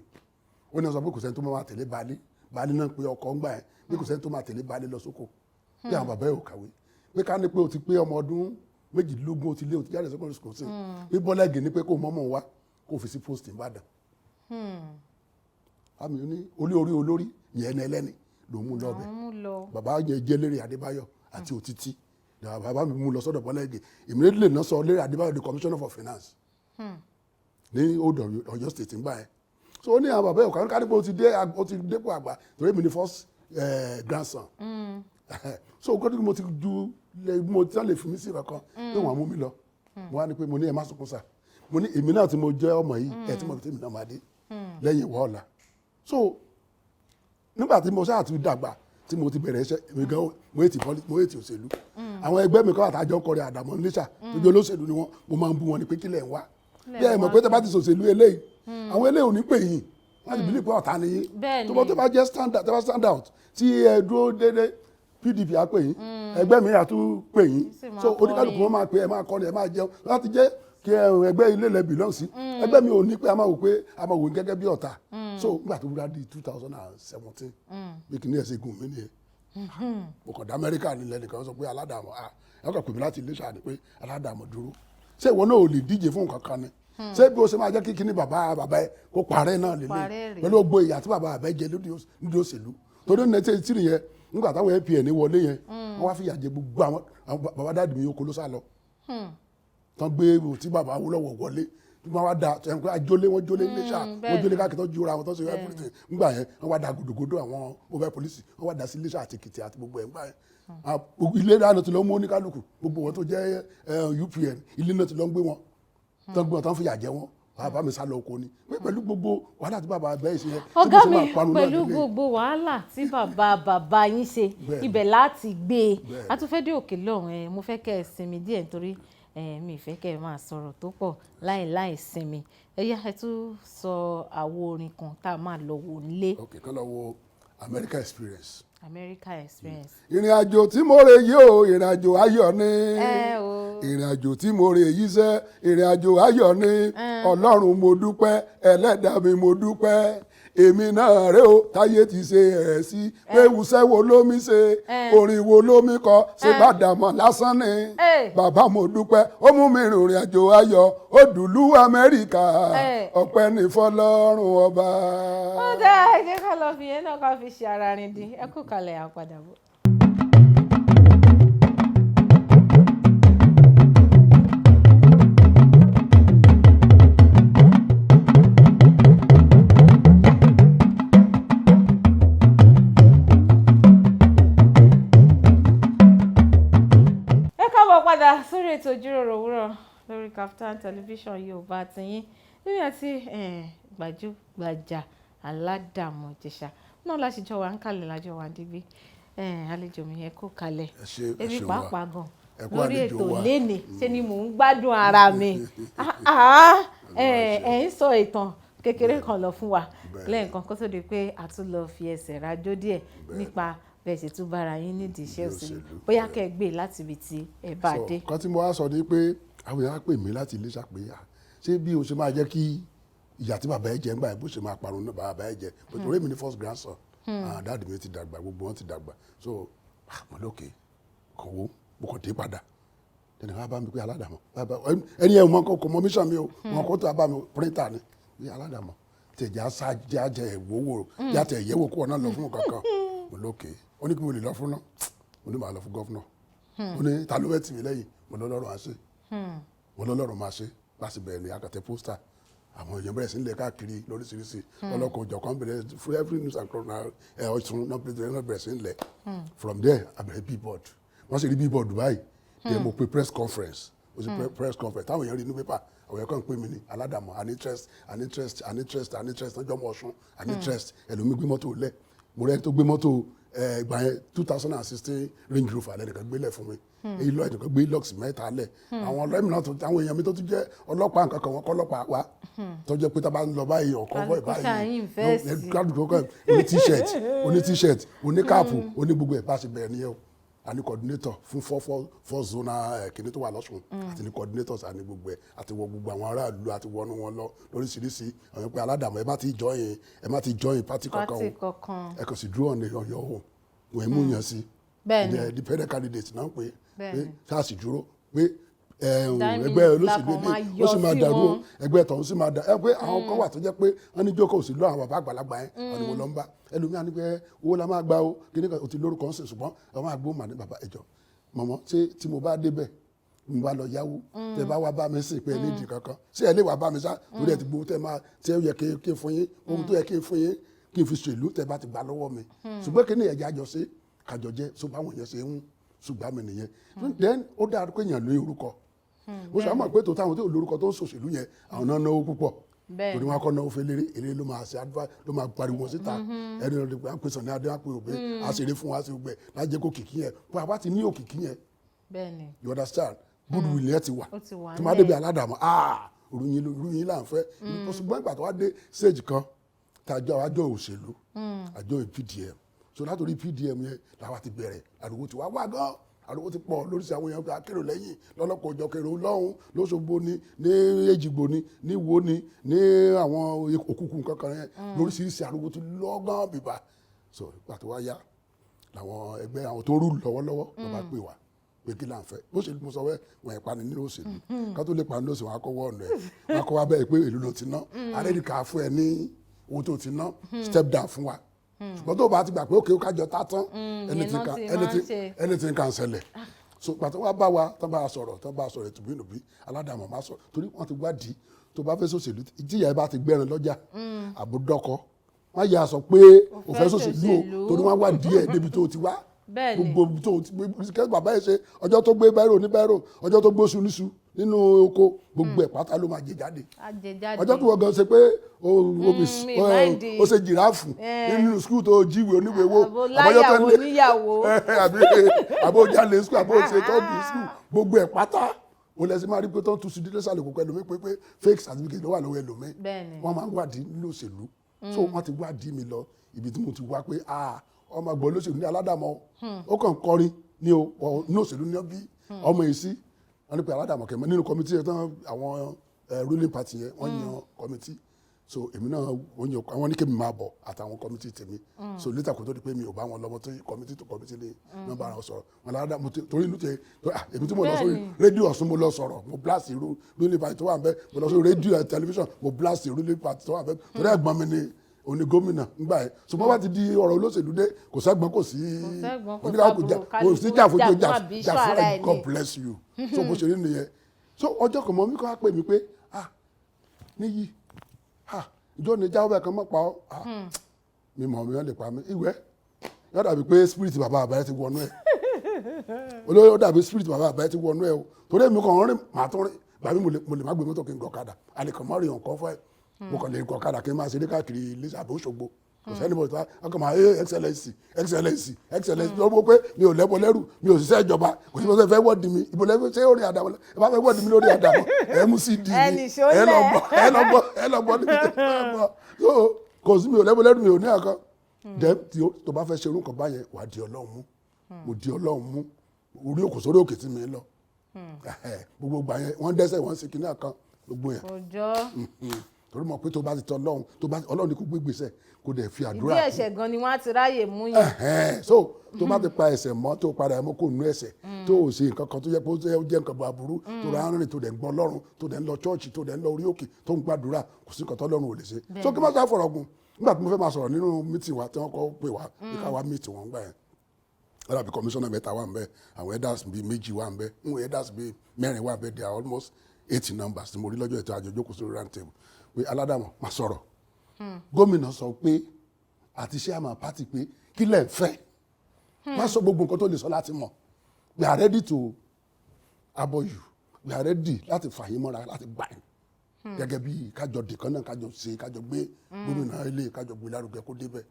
ó ní sọ pé kò sẹ́ni tó máa tẹ̀lé baálé náà pé ọkọ̀ ń gbà ẹ̀ pé kò sẹ́ni tó máa tẹ̀lé baálé lọ sóko pé àwọn bàbá ẹ̀ ò kàwé pé ká ní pé o ti pé ọmọ ọdún méjìlélógún o ti jáde secondary school sí pé bọ́lẹ́gì ní pé kó mọ́mọ́ wá kó fi sí post Ìbàdàn. Àmì ní olórí yẹn ẹlẹ́ni ló mú lọ bẹ̀. Bàbá yẹn jẹ́ Lérè Adébáyọ̀ àti Òtítí bàbá mi mú lọ sọ́dọ̀ bọ́lẹ́gì immediately náà sọ Lérè Adébáyọ̀ the commissioner for finance ní old Ọ̀yọ́ state ń gbà yẹn. So ó ní àwọn bàbá ẹ̀kọ́ kárí pé ó ti dépò àgbà torí mi ni first grandson. So kọ́ni mo ti ju mo ti lè fi mí sí ìrọ̀kan pé wọ́n mú mi lọ mo wá ní pé mo ní ẹ má sunkún sà mo ní èmi náà tí mo jẹ́ ọmọ yìí ẹ̀ tí mo fi tèmi náà máa dé lẹ́yìn ìwọ ọ̀la. So nígbà tí mo ṣáà ti dàgbà tí mo ti bẹ̀rẹ̀ iṣẹ́ èmi gan mo ètì òṣèlú àwọn ẹgbẹ́ mi kọ́ àtàjọ kọrin àdàmọ́ níṣà tó jẹ́ olóṣèlú ni wọ́n mo máa ń bú wọn ní pé kílẹ̀ ń wá bí ẹ mọ̀ pé tẹ́ bá ti ṣòṣèlú eléyìí àwọn eléyìí ò ní pè yín wọ́n ti bìlí pé ọ̀tá ni yín tó bọ́ tó bá jẹ́ stand out tí ẹ dúró déédéé PDP á pè yín ẹgbẹ́ mi á tún pè yín so oníkálukú wọn máa pè ẹ máa kọrin ẹ máa jẹun láti jẹ́ kí ẹgbẹ́ ilé lẹ belong sí ẹgbẹ́ mi ò ní pé a máa wò gẹ́gẹ́ bí ọ̀tá so nígbà tó wúra di 2017 bí kìíní ẹ̀ ṣe gùn mí nìyẹn mo kàn dá Amẹ́ríkà nílẹ̀ nìkan sọ pé aládàámọ̀ ẹ kàn pè mí láti Iléṣà ni pé aládàámọ̀ dúró ṣé ìwọ náà ò lè díje fún nǹkan kan ni ṣé bí o ṣe máa jẹ́ kí kíní bàbá ẹ kó parẹ́ náà lélẹ̀ pẹ̀lú gbogbo ìyà tí bàbá ẹ jẹ nídìí òṣèlú torí ní ẹtí tìrì yẹn nígbà táwọn APN wọlé yẹn wọ́n wá fìyà jẹ gbogbo àwọn bàbá dáàdì mi yòókù ló sá lọ tán gbé tí bàbá Awólọ́wọ̀ wọlé wọ́n wá da ẹ̀ pé àjọlé wọ́n jólé Iléṣà wọ́n jólé káàkiri tó jura àwọn tó ṣe everything nígbà yẹn wọ́n wá da gòdògòdò àwọn mobile police wọ́n wá da sí Iléṣà àti Èkìtì àti gbogbo ẹ̀ nígbà yẹn ilé náà ti lọ mú oníkálukú gbogbo wọn tó jẹ́ UPN ilé náà ti lọ gbé wọn tán gbé wọn tán fìyà jẹ wọn bàbá mi sá lọ oko ni pẹ̀lú gbogbo wàhálà tí bàbá bẹ́ẹ̀ ṣe yẹn. Ọ̀gá mi pẹ̀lú gbogbo wàhálà tí bàbá yín ṣe ibẹ̀ láti gbé e a tún fẹ́ dé òkè lọ́hùn mo fẹ́ kẹ́ ẹ sinmi díẹ̀ nítorí mi ìfẹ́ kẹ́ ẹ máa sọ̀rọ̀ tó pọ̀ láì sinmi ẹ̀yà ẹ tún sọ àwo orin kan tá a máa lọ wò nílé. ok kán lọ wo American Experience. America experience. ìrìn àjò tí mo rè yìí o ìrìn àjò ayọ̀ ni O. ìrìn àjò tí mo rè yìí sẹ́ ìrìn àjò ayọ̀ ni ọlọ́run mo dúpẹ́ ẹlẹ́dàá mi mo dúpẹ́ èmi náà rè o táyé ti ṣe ẹ̀ sí pé wùsẹ́ wo ló mi ṣe orin wo ló mi kọ ṣe bá dàmọ́ lásán ni bàbá mo dúpẹ́ ó mú mi rìnrìn àjò ayọ̀ ó dùlú Amẹ́ríkà ọpẹ́ ní fọlọ́run ọba. Ó dá ẹ jẹ́ ká lọ fi yẹn náà ká fi ṣe ara rìn dín ẹ kú kalẹ̀ àpadà bọ̀. Padà sórí ètò ìjíròrò òwúrọ̀ lórí Kaftan television Yorùbá tiyín níbi àti gbajúgbajà Aládàmọ̀ Ìjẹ̀ṣà náà láti jọ wà ń kalẹ̀ lájọ wà níbí àlejò mi yẹn kó kalẹ̀ ebi pàápàá gan lórí ètò léni ṣe ni mò ń gbádùn ara mi ẹ̀ ń sọ ìtàn kékeré kan lọ fún wa lẹ́ẹ̀kan kó tó di pé a tún lọ fi ẹsẹ̀ rájò díẹ̀ nípa bẹ́ẹ̀ ṣe tún bára yín nídìí iṣẹ́ òṣèlú bóyá kẹ́ ẹ gbé láti ibi tí ẹ bá dé. kan tí mo wá sọ ni pé àwọn èèyàn á pè mí láti ilé ṣàpéyà ṣé bí o ṣe máa jẹ́ kí ìyá tí bàbá ẹ jẹ ńgbà bó ṣe máa parun náà bàbá ẹ jẹ but orí mi ní first grandson dáàdì mi ti dàgbà gbogbo wọn ti dàgbà so mo lókè kò wó mo kò dé padà ẹnì kan bá mi pé Aládàmọ̀ ẹni ẹ̀ mọ kò mọ mission mi o wọn kò tó a bá mi printer ni pé Aládàmọ̀ tẹ̀jà sáájẹ́ ìwòwò yàtọ̀ ìyẹ́wò kó ọ̀nà lọ fún kankan mo lókè ó ní kí mo lè lọ fún náà mo ní màá lọ fún gọ́fúnà ó ní ta ló fẹ́ tì mí lẹ́yìn mo lọ́lọ́run á ṣe mo lọ́lọ́run máa ṣe láti bẹ̀rẹ̀ ní akàtẹ́ pósítà àwọn èèyàn bẹ̀rẹ̀ sí ń lẹ̀ káàkiri lóríṣiríṣi ọlọ́kọ̀ òjọ̀kan bẹ̀rẹ̀ fún every news and ọ̀tún náà bẹ̀rẹ̀ sí ń lẹ̀ from there abẹ̀rẹ̀ billboard wọ́n sì rí billboard báyìí then mo pe press conference mo sì press conference táwọn èèyàn rí inú pépà àwọn ẹ̀kọ́ ń pè mí ní Aládàmọ̀ an interest lọ́jọ́ mọ̀ ọ̀ṣun an interest ẹlòmíì gbé mọ́tò lẹ̀ mo rẹ́ tó gbé mọ́tò ìgbà yẹn 2016 Range Rover alẹ́ nìkan gbélẹ̀ fún mi èyí lọ́ọ̀ nìkan gbé lọ́ọ̀sì mẹ́ta lẹ̀ àwọn ọlọ́ọ̀mì náà àwọn èèyàn mi tó tún jẹ́ ọlọ́pàá nǹkan kan wọn kọ́ ọlọ́pàá wa tó jẹ́ pé tá a bá ń lọ báyìí ọ̀kọ́ bọ́ ìbáyìí oní t-shirt oní káàpù oní gbogbo ẹ̀ bá ṣe bẹ̀rẹ̀ nìyẹn o àní coordinator fún four zona kìíní tó wà lọ́sùn àti ní coordinators àní gbogbo ẹ̀ àti wọ gbogbo àwọn aráàlú àti wọnú wọn lọ lóríṣiríṣi àwọn pé Aládàmọ̀ ẹ má ti join party kankan o ẹ kò sì dúró ọ̀nà ọ̀yọ́ o wọ́n mú yàn sí independent candidate náà pé sáà sì dúró pé ẹgbẹ́ olóṣèlú èdè ó sì máa dàrú o ẹgbẹ́ tọ̀hún sì máa dà ẹ pé àwọn kan wà tó jẹ́ pé wọ́n ní jókòó òṣèlú àwọn bàbá àgbàlagbà yẹn wọ́n ní mo lọ ń bá ẹlòmíràn ní pé owó la máa gba o kí ni o ti lórúkọ ń sè ṣùgbọ́n ẹ máa gbó màní bàbá ẹjọ́ mọ̀mọ́ ṣé tí mo bá débẹ̀ mo bá lọ yáwó tẹ bá wá bá mi sìn pé nídìí kankan ṣé ẹ lè wá bá mi sá torí ẹ ti gbowó tẹ ó yẹ kí n fún yín ohun tó yẹ kí n fún yín kí n fi ṣèlú tẹ bá ti gbà lọ́wọ́ mi ṣùgbọ́n kí ni ẹ̀jẹ̀ àjọ ṣe kàjọ jẹ́ ṣùgbọ́n àwọn èèyàn ṣe ń ṣùgbọ́n mi nìyẹn then ó dáa pé èèyàn lóye orúkọ mo sọ àmọ́ pé tó táwọn tó lórúkọ tó ń ṣòṣèlú yẹn àwọn náà náwó púpọ̀ torí wọn kọ́ náwó fẹ́ eléré ló máa ṣe advice ló máa pariwo síta ẹni ló dé pé Sànní Adé pé òbí àṣírí fún wa sí gbẹ lájẹ kó kìkì yẹn pé àwa ti ní òkìkì yẹn you understand goodwill yẹn ti wà tó máa débi Aládàmọ̀ ròyìn là ń fẹ́ ṣùgbọ́n ìgbà tó wá dé stage kan tàjọ àjọ òṣèlú àjọ PDM so látòrí PDM yẹn làwa ti bẹ̀rẹ̀ àdúgbò tí wàá wà gan àdúgbò ti pọ̀ lóríṣìí àwọn èèyàn akérò lẹ́yìn lọ́lọ́pọ̀ ọjọ́ kẹrò lọ́hùn lóṣogbo ní Èjìgbò ní Ìwó ní àwọn òkùnkùn kankan yẹn lóríṣiríṣi àdúgbò ti lọ́gán bìbà so ìgbà tó wá yá làwọn ẹgbẹ́ àwọn tó rú lọ́wọ́lọ́wọ́ ló bá pè wá pé kí là ń fẹ́ bó ṣe mo sọ wẹ́ wọ́n ẹ̀ pani nínú òṣèlú ká tó lè pani nínú òṣèlú wọn á kọ́wọ́ ọ̀nà ẹ̀ wọn á kọ́ wá bẹ́ẹ̀ pé èlò ló ti ná àrẹ́dìkà fún ẹ ní owó tó ti ná step down fún wa ṣùgbọ́n tó bá ti gbà pé òkè ó kájọ tá tán anything can ṣẹlẹ̀ so pàtó wá bá wa tán bá a sọ̀rọ̀ ìtùbínúbí Aládàmọ̀ máa sọ̀rọ̀ torí wọ́n ti wádìí tó bá fẹ́ sòṣèlú ìjìyà ẹ bá ti gbẹ́rin lọ́jà àbúdọ́kọ wọ́n yà sọ pé ò fẹ́ sòṣèlú o torí wọ́n wádìí ẹ̀ débi tó ti wá gbogbo tó ti kẹ́sì bàbá yẹn ṣe ọjọ́ tó gbé bẹ́rò ní bẹ́rò ọjọ́ tó gbé oṣù níṣu nínú oko gbogbo ẹ̀ pátá ló máa jẹ jáde ọjọ́ tó wọ́n gan ṣe pé ó ṣe jìráàfù nínú skul tó jíwèé oníwèé wò àbóláyàwó níyàwó àbó jalè skul àbó ṣe tọ́jú skul gbogbo ẹ̀ pátá o lẹ́sìn máa rí pé tó ń tu sí dídé sàlẹ̀ kókó ẹlòmíì pé fake certificate ló wà lọ́wọ́ ẹlòmíì wọ́n máa ń wádìí nílò òṣèlú so wọ́n ti wádìí mi lọ ibi tí mo ti wá pé ọmọ àgbọ̀ olóṣèlú ní aládàmọ́ ó kàn kọrin ní o ní òṣèlú ní bí ọmọ yìí sí wọn ní pé aládàmọ́ kẹmọ nínú kọmitì yẹn tán àwọn ruling party yẹn wọ́n yan kọmitì so èmi náà àwọn ní kémi máa bọ̀ àtàwọn kọmitì tèmi so later kò tó di pé mi ò bá wọn lọ́mọ tó kọmitì tó kọmitì ní nọ́mbà ara sọ̀rọ̀ wọn aládàmọ́ torí inú tẹ èmi tí mo lọ sórí rédíò Ọ̀ṣun mo lọ sọ̀rọ̀ mo blast ruling party tó wà ń bẹ mo lọ sórí rédíò ẹ̀ tẹlifíṣàn mo blast ruling party tó wà ń bẹ torí ẹ̀gbọ́n mi ni òní gómìnà ńgbà ẹ ṣùgbọ́n bá ti di ọ̀rọ̀ olóṣèlú dé kò sẹ́gbọ́n kò sí oníkàkùn kò sí jàfojú jàfún ẹ God bless you so bó ṣe rí nìyẹn so ọjọ́ kan mọ́ mi kọ́ á pè mí pé níyì ìjọ ní jáwọ́ bẹ́ẹ̀ kan mọ́ pa ọ́ mi mọ̀ mi wọ́n lè pa mí ìwẹ́ yóò dàbí pé spirit bàbá àbáyé ti wọnú ẹ̀ olóyè ó dàbí spirit bàbá àbáyé ti wọnú ẹ̀ o torí èmi kàn ń rìn màá tún rìn bàbí mo lè má gbé mọ́tò kí n gọ̀kadà àlèkàn má rìn ọ̀kan fún ẹ̀ mo kàn lè gọ̀kadà kí n máa ṣeré káàkiri Iléṣà àbí Òṣogbo kò sẹ́ni bọ̀ tó ọkàn máa excellency lọ́wọ́ pé mi ò lẹ́bọ̀ lẹ́rù mi ò ṣiṣẹ́ ìjọba kò sí bọ́sẹ̀ fẹ́ wọ́ọ̀dì mi ìbò lẹ́fẹ́ ṣé orí àdàmọ́ ẹ bá fẹ́ wọ́ọ̀dì mi lórí àdàmọ́ ẹ mú sí di mi ẹ lọ gbọ́ níbi tó bá gbọ́ so kò sí mi ò lẹ́bọ̀ lẹ́rù mi ò ní àkọ́ dẹ́ tó bá fẹ́ ṣe orúkọ báyẹn wà á di Ọlọ́run mú mo di Ọlọ́run mú orí òkè sórí òkè tí mi lọ gbogbo gbà yẹn wọ́n dẹ́sẹ̀ wọ́n sì kíní àkàn gbogbo yẹn torí mọ̀ pé tó bá ti tọ Ọlọ́run Ọlọ́run ní kó gbé gbèsè kó dẹ̀ fi àdúrà ìdí ẹ̀ṣẹ̀ gan ni wọ́n á ti ráyè mú yín so tó bá ti pa ẹ̀ṣẹ̀ mọ́ tó padà mọ́ kó nú ẹ̀ṣẹ̀ tó ò ṣe nǹkan kan tó yẹ kó jẹ́ nǹkan aburú tó rà rìn tó dẹ̀ ń gbọ́ Ọlọ́run tó dẹ̀ ń lọ chọ́ọ̀chì tó dẹ̀ ń lọ orí òkè tó ń gbàdúrà kò sí nǹkan tó Ọlọ́run ò lè ṣe so kí má sá fọ̀rọ̀ gùn nígbà tí mo fẹ́ máa sọ̀rọ̀ nínú mítì wa tí wọ́n kọ́ pè wá bí ká wá mítì wọn gbà yẹn wọ́n bí kọmíṣánná mẹ́ta wà ń bẹ àwọn elders bíi méjì wà ń bẹ elders bíi mẹ́rin wà ń bẹ they are almost 80 numbers tí mo rí lọ́jọ́ ètò àjọjókòó sórí round table pé aládàmọ̀ máa sọ̀rọ̀ gómìnà sọ pé àti chairman party pé kí lẹ̀ ń fẹ́ má sọ gbogbo nǹkan tó lè sọ láti mọ̀ we are ready to abọ you we are ready láti fà yín mọ́ra láti gbà yín gẹ́gẹ́ bí kájọ dìkan náà kájọ ṣe kájọ gbé gómìnà ilé kájọ gbé lárugẹ kó débẹ̀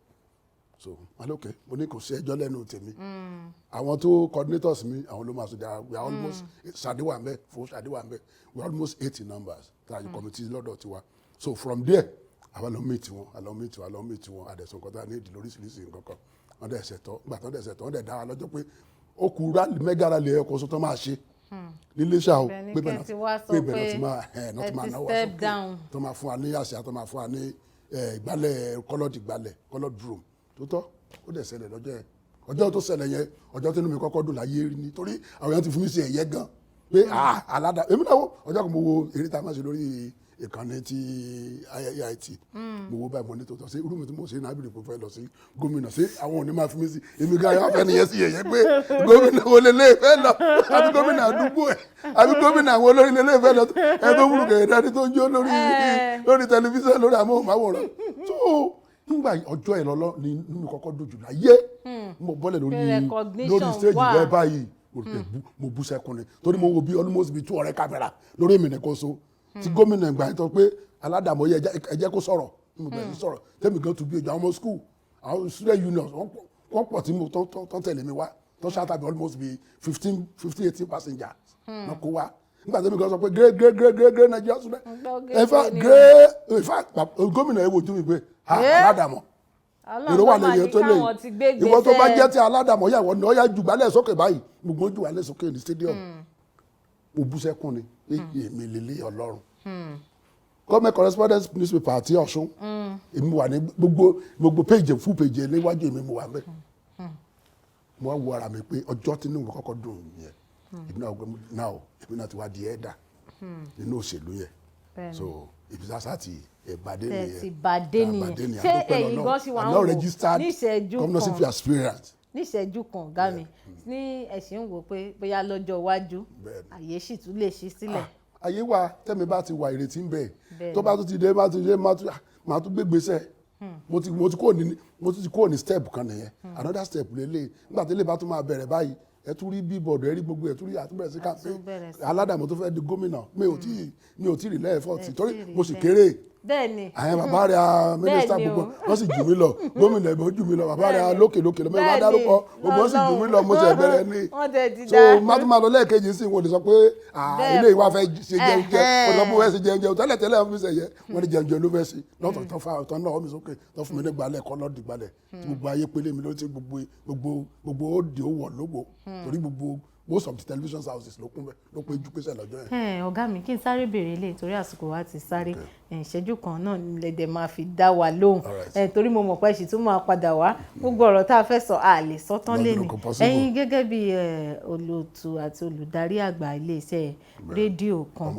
so alókè mo ní kò sí ẹjọ́ lẹ́nu tèmi àwọn tó coordinators mi àwọn ló máa sọ dáa we are almost ṣàdéwà ń bẹ fún ṣàdéwà ń bẹ we are almost 80 numbers tààjú committee lọ́dọ̀ tiwa so from there àwọn lọ meet wọn àdẹ̀sùn nǹkan tá a ní ìdí lóríṣiríṣi nǹkan kan wọ́n dẹ̀ ṣẹ̀tọ́ gbà tán dẹ̀ ṣẹ̀tọ́ wọ́n dẹ̀ dá wa lọ́jọ́ pé ó kú mẹ́gà rally ẹ̀kọ́ sọ tán máa ṣe nílé ṣáà o pé bẹ́ẹ̀ náà ti máa náwó sókè tó máa fún wa ní àṣà tó máa fún wa ní ìgbálẹ̀ coloured room tó tọ́ ó dẹ̀ ṣẹlẹ̀ lọ́jọ́ yẹn ọjọ́ tó ṣẹlẹ̀ yẹn ọjọ́ tó inú mi kọ́kọ́ dùn láyé rí ni torí àwọn yẹn ti fún mi sí ẹ̀yẹ gan pé aládàá èmi náà ọjọ́ kan mo wo eré tá a máa ṣe lórí ìkànnì ti AIT mo wo báyìí mo ní tòótọ́ sí irúmi tí mo ṣe náà bìrì kò fẹ́ lọ sí gómìnà sí àwọn òní máa fi mí sí èmi gan ayọ́ afẹ́ nìyẹn sí ẹ̀yẹ pé gómìnà wo lè lè fẹ́ lọ àbí gómìnà àdúgbò ẹ̀ àbí gómìnà àwọn olórí lè lè fẹ́ lọ ẹ tó burúkú ẹ̀ dání tó ń jó lórí tẹlifíṣàn lórí amóhùnmáwòrán so nígbà ọjọ́ ẹ̀ lọ́lọ́ ni nínú kọ́kọ́ dojú láyé mo bọ́lẹ̀ lórí stage rẹ báyìí mo bú sẹ́kùn ni torí mo wo bí almost bí 200 kámẹ́rà lórí èmi nìkan so tí gómìnà ìgbà yẹn tó pé aládàmọ́ yẹ ẹ jẹ́ kó sọ̀rọ̀ mo bẹ̀rẹ̀ sí sọ̀rọ̀ tẹ́mi gan tún bí ẹjọ́ àwọn ọmọ school àwọn student unions wọ́n pọ̀ tí mo tán tẹ̀lé mi wá tó ṣáàtà bí almost bí 18 passengers náà kó wá nígbà tẹ́mi gan sọ pé great Nigeria student ẹ̀fà gómìnà yẹn wojú mi pé aládàmọ́ èrò wà lẹ́yìn tó lẹ́yìn ìwọ tó bá jẹ́ ti aládàmọ́ yàwọ̀ ni ó yá jù gbálẹ̀ sókè báyìí gbogbo jù wálẹ̀ sókè ní stadium mo bú sẹ́kùn ni èmi lélẹ̀ Ọlọ́run government correspondence newspaper àti Ọ̀ṣun èmi wà ní gbogbo page full page léwájú èmi mo wà mẹ́ mo wá wo ara mi pé ọjọ́ tí nínú kọ́kọ́ dùn yẹn èmi náà ti wá di ẹ̀dà nínú òṣèlú yẹn so ìbísàsá ti ìbàdé nìyẹn ṣé ẹ̀yin gan ṣì wà ń wò ní ìṣẹ́jú kan ọ̀gá mi ní ẹ̀sìn ń wò pé bóyá lọ́jọ́ iwájú àyè sì tún lè ṣí sílẹ̀. àyè wa tẹ́mi bá ti wà ìrètí ń bẹ tó bá tún ti dé máa tún gbé gbèsè mo ti kúrò ní step kan nìyẹn another step lélẹ̀ nígbà tí ilé bá tún máa bẹ̀rẹ̀ báyìí ẹ tún rí bíbọ̀dù ẹ rí gbogbo ẹ tún rí àtúbẹ̀rẹ̀ sí káfíń aládàmọ́ tó fẹ́ di gómìnà mi ò tí rí lẹ́ẹ̀fọ́ tí torí mo sì kéré bẹ́ẹ̀ni. àyẹn bàbá rẹ̀ mínísítà gbogbo wọ́n sì jù mí lọ gómìnà ìbọn jù mí lọ bàbá rẹ̀ lókè lọ mẹ́rin wá dárúkọ gbogbo wọ́n sì jù mí lọ mo ṣe bẹ̀rẹ̀ ní. so máa lọ lẹ́ẹ̀kejì sí wọn lè sọ pé ilé ìwà fẹ́ ṣe jẹun ọ̀dọ́ bó fẹ́ ṣe jẹun tẹ́lẹ̀ wọ́n fi ṣe yẹ wọ́n ní jẹun ló fẹ́ sí lọ́tọ̀ tó fa ọ̀tọ̀ náà mi sókè tó fún mi ní gbalẹ̀ kọ́ lọ́ọ̀dì gbalẹ̀ gbogbo ayé pélé mi ló ti gbogbo ó di ó wọ̀ lógbò torí gbogbo most of the television houses ló pé ju pèsè lọ́jọ́ yẹn. ọ̀gá mi kí n sáré béèrè ilé torí àsìkò wa ti sáré ìṣẹ́jú kan náà lẹ́dẹ̀ máa fi dá wa lóhùn torí mo mọ̀ pé ṣì tún máa padà wá gbogbo ọ̀rọ̀ tá a fẹ́ sọ a lè sọ tán lẹ́nu ẹ̀yin gẹ́gẹ́ bí olóòtú àti olùdarí àgbà iléeṣẹ́ rédíò kan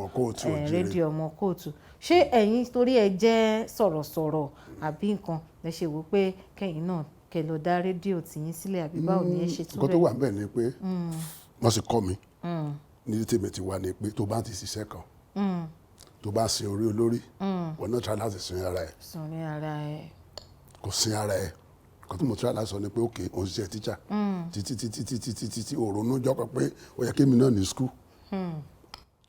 rédíò ọmọ kóòtù ṣé ẹ̀yin torí ẹ jẹ́ sọ̀rọ̀sọ̀rọ̀ àbí nǹkan lẹ ṣe wò pé kẹ́yìn náà kẹ́ lọ dá rédíò tìyín sílẹ̀ àbí báwo ni ẹ ṣe tún bẹ́ẹ̀. nǹkan tó wà níbẹ̀ ni pé wọ́n sì kọ́ mi ní tèmi ti wá ní pé tó bá ti ṣiṣẹ́ kan tó bá sin orí olórí wọ́n náà try láti sin ara ẹ̀. sin ara ẹ̀. kò sin ara ẹ̀ kan tí mo try láti sọ ni pé òkè òun ṣiṣẹ́ tíṣà títí òrònú jọ́kọ̀ pé ó yẹ kémi náà ní skul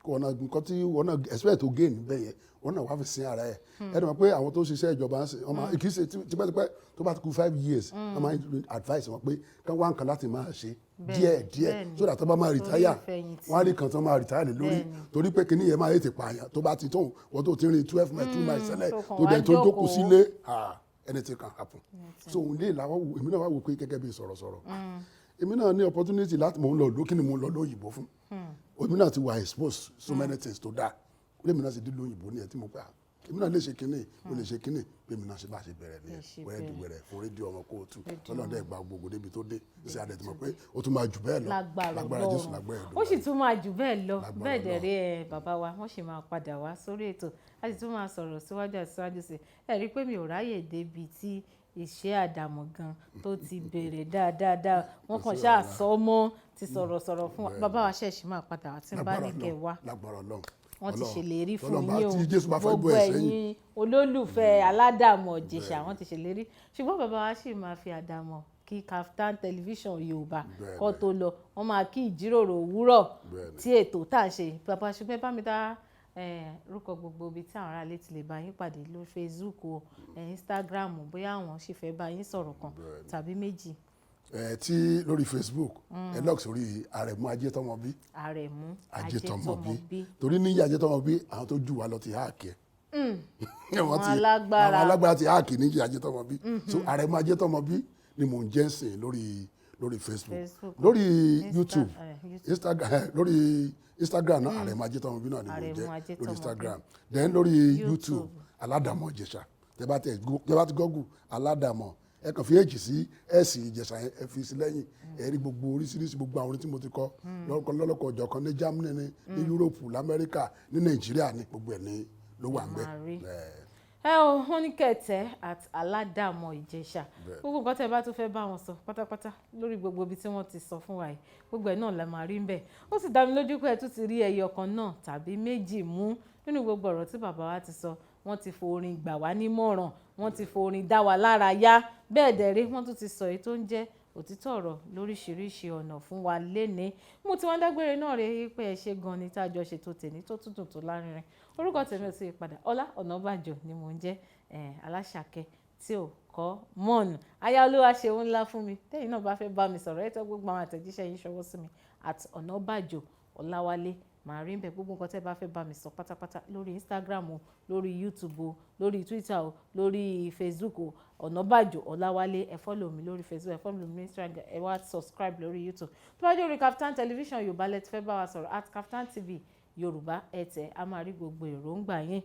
nǹkan tí wọ́n náà expect to gain bẹ́ẹ̀ yẹn wọ́n náà wá fi sin ara ẹ̀ ẹni mọ̀ pé àwọn tó ń ṣiṣẹ́ ìjọba ń sìn ọmọ kì í ṣe tipẹ́tipẹ́ tó bá ti kú 5 years wọ́n máa ń advice wọn pé kán wá nǹkan láti máa ṣe díẹ̀ so that tó bá máa retire wọ́n á rí kan tó máa retire lé lórí torí pé kíní yẹn máa yé ti pààyàn tó bá ti tó wọ́n tó ti rìn 12 miles 2 miles sẹ́lẹ̀ tó dẹ̀ tó jókòó sílé anything can happen so òun lè làwọn èmi náà wá wò pé gẹ́gẹ́ bí sọ̀rọ̀sọ̀rọ̀ èmi náà ní opportunity láti mò ń lọ lókè ni mò ń lọ lóyìnbó fún èmi náà ti wà exposed so many things tó dáa èmi náà sì dín lóyìnbó ní ẹ̀ tí mo gbà èmi náà lè ṣe kínní mo lè ṣe kínní pé èmi náà ṣe bá ṣe bẹ̀rẹ̀ ní wẹ́rẹ́dìwẹ́rẹ́ fún rédíò ọmọ kóòtù ọlọ́dẹ ìgbà gbogbo débi tó dé ṣe àdẹ tí mo pé ó tún máa jù bẹ́ẹ̀ lọ lágbára Jésù lágbára Èdùmàrè. ó sì tún máa jù bẹ́ẹ̀ lọ bẹ́ẹ̀ dẹ̀rẹ́ bàbá wa wọ́n sì máa padà wá sórí ètò a sì tún máa sọ̀rọ̀ síwájú àti síwájú sí ẹ rí i pé mi ò ráyè débi tí iṣẹ́ àdàmọ̀ gan tó ti bẹ̀rẹ̀ dáadáa wọ́n kàn ṣáà sọ mọ́ ti sọ̀rọ̀ fún wa bàbá wa ṣẹ̀ṣì máa padà wá tí n bá ní kẹ́ wá wọ́n ti ṣèlérí fún yín o gbogbo ẹ̀yin olólùfẹ́ aládàmọ̀ Ìjẹ̀ṣà wọ́n ti ṣèlérí ṣùgbọ́n bàbá wa sì máa fi àdàmọ̀ kí Kaftan television Yorùbá kọ́ tó lọ wọ́n máa kí ìjíròrò òwúrọ̀ tí ètò tá à ń ṣe bàbá ṣùgbọ́n bá mi dá rúkọ gbogbo ibi tí àwọn aráalé ti lè bá yín pàdé lórí Facebook o Instagram bóyá àwọn sì fẹ́ bá yín sọ̀rọ̀ kan tàbí méjì. Tí lórí Facebook ẹ lọ́ọ̀kì sórí Àrẹ̀mú Ajétọ́mọbí. Àrẹ̀mú Ajétọ́mọbí. torí ní Ajétọ́mọbí àwọn tó jù wá lọ ti háàkì ẹ̀. àwọn alágbára ti háàkì ní Ajétọ́mọbí. so Àrẹ̀mú Ajétọ́mọbí ni mò ń jẹ́ sìn lórí Facebook lórí YouTube lórí Instagram náà Àrẹ̀mú Ajétọ́mọbí náà ni mò ń jẹ́ lórí Instagram then lórí YouTube Aládàmọ̀ Ìjẹ̀ṣà tẹ́ bá ti Google Aládàmọ̀ ẹ kàn fi èjì sí ẹ̀sì Ìjẹ̀ṣà ẹ fi sí lẹ́yìn ẹ rí gbogbo oríṣiríṣi gbogbo àwọn orin tí mo ti kọ lọ́lọ́kọ̀ ọjọ́ kan ní Germany ní Europe lamẹ́ríkà ní Nàìjíríà ní gbogbo ẹ̀ ní ló wà ń bẹ̀. wọ́n ní kẹ̀tẹ́ at Aládàmọ̀ Ìjẹ̀ṣà gbogbo nǹkan tẹ́ bá tún fẹ́ bá wọn sọ pátápátá lórí gbogbo ibi tí wọ́n ti sọ fún wa yìí gbogbo ẹ̀ náà la máa rí ń bẹ̀ ó sì dá mi lójú pé ẹ tún ti rí ẹyọ kan náà tàbí méjì mú nínú gbogbo ọ̀rọ̀ tí bàbá wa ti sọ wọ́n ti forin gbà wá nímọ̀ràn wọ́n ti forin dá wa lára yá bẹ́ẹ̀ dẹ̀rẹ́ wọ́n tún ti sọ èyí tó ń jẹ́ òtítọ́ ọ̀rọ̀ lóríṣiríṣi ọ̀nà fún wa lénìí mo ti wọ́n dágbére náà rèé pé ẹ ṣe gan ni tá a jọ ṣètò tèmi tó tún dùn tó lárinrin orúkọ tèmi ò sì padà Ọlá Ọ̀nàbàjọ́ ni mò ń jẹ́ Aláṣàkẹ́ tí ò kọ́ mọ́ọ̀nù aya Olúwa ṣe òun ńlá fún mi tẹ́yìn náà bá fẹ́ bá mi sọ̀rọ̀ ẹ̀ tó gbogbo àwọn àtẹ̀jíṣẹ́ yìí ṣọwọ́ sí mi at Ọ̀nàbàjọ́ Ọláwálé màá rí bẹ́ẹ̀ gbogbo nǹkan tẹ́ bá fẹ́ bá mi sọ pátápátá lórí Instagram o lórí YouTube o lórí Twitter o lórí Facebook o Ọ̀nàbàjọ́ Ọláwálé ẹ follow mi lórí Facebook ẹ follow mi lórí Instagram ẹ wá subscribe lórí YouTube tó bá jẹ́ orí Kaftan television Yorùbá lẹ ti fẹ́ bá wa sọ̀rọ̀ at Kaftan TV Yorùbá ẹ tẹ̀ a máa rí gbogbo èròǹgbà yín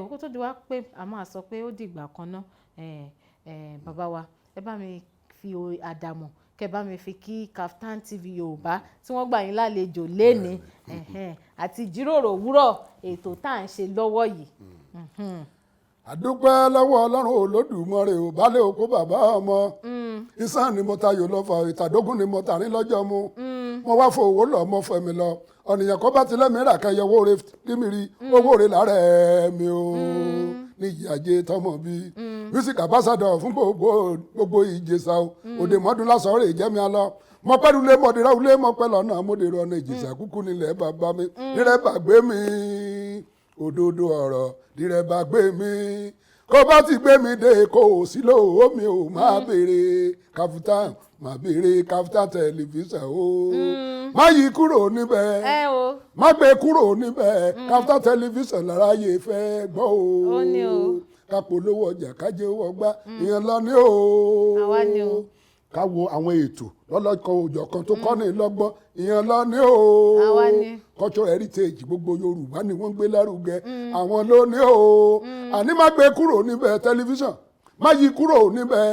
òkú tó di wá pé a máa sọ pé ó dìgbà kan ná bàbá wa ẹ bá mi fi àdàmọ̀ kẹ́ bá mi fi kí Kaftan TV Yorùbá tí wọ́n gbà yín lálejò lénìí àti ìjíròrò òwúrọ̀ ètò tá à ń ṣe lọ́wọ́ yìí. àdúpẹ́ lọ́wọ́ Ọlọ́run Olódùmarè ò bálẹ̀ òkú bàbá ọmọ iṣan ni mo tayò lọ fọ ìtàdógún ni mo tàrín lọ́jọ́ mu mo wá fowó lọ mo fẹ̀mí lọ ọ̀nìyàn kọ́ bá tilẹ̀ mi rà kẹyẹ owó rẹ̀ kímìrì owó rẹ̀ lára ẹ̀mí o ní Ajétọ́mọbí music ambassador fún gbogbo Ìjẹ̀ṣà òde mọ́dún lásán rè jẹ́mi alọ́ mo pẹ́lú lé mọ̀dìrá ulé mọ̀ pẹ́ lọ́nà mọ̀dìrá ọ̀nà Ìjẹ̀ṣà kúkú nílẹ̀ bàbá mi nílẹ̀ bàgbé mi òdodo ọ̀rọ̀ dírẹ́bà gbé mi kó bá ti gbé mi dé kó o sí lóò mi ò máa béèrè Kaftan máa béèrè Kaftan tẹlifíṣàn o má yí kúrò níbẹ̀ má gbé kúrò níbẹ̀ Kaftan tẹlifíṣàn láráyé fẹ́ gbọ́ o ká polówó ọjà kájé owó ọgbà ìyẹn lọ ní o ká wo àwọn ètò lọ́lọ́kọ̀ òjọ̀kan tó kọ́ ní lọ́gbọ́n ìyẹn lọ ní o cultural heritage gbogbo Yorùbá ni wọ́n ń gbé lárugẹ àwọn ló ní o àní má gbé kúrò níbẹ̀ tẹlifíṣàn má yí kúrò níbẹ̀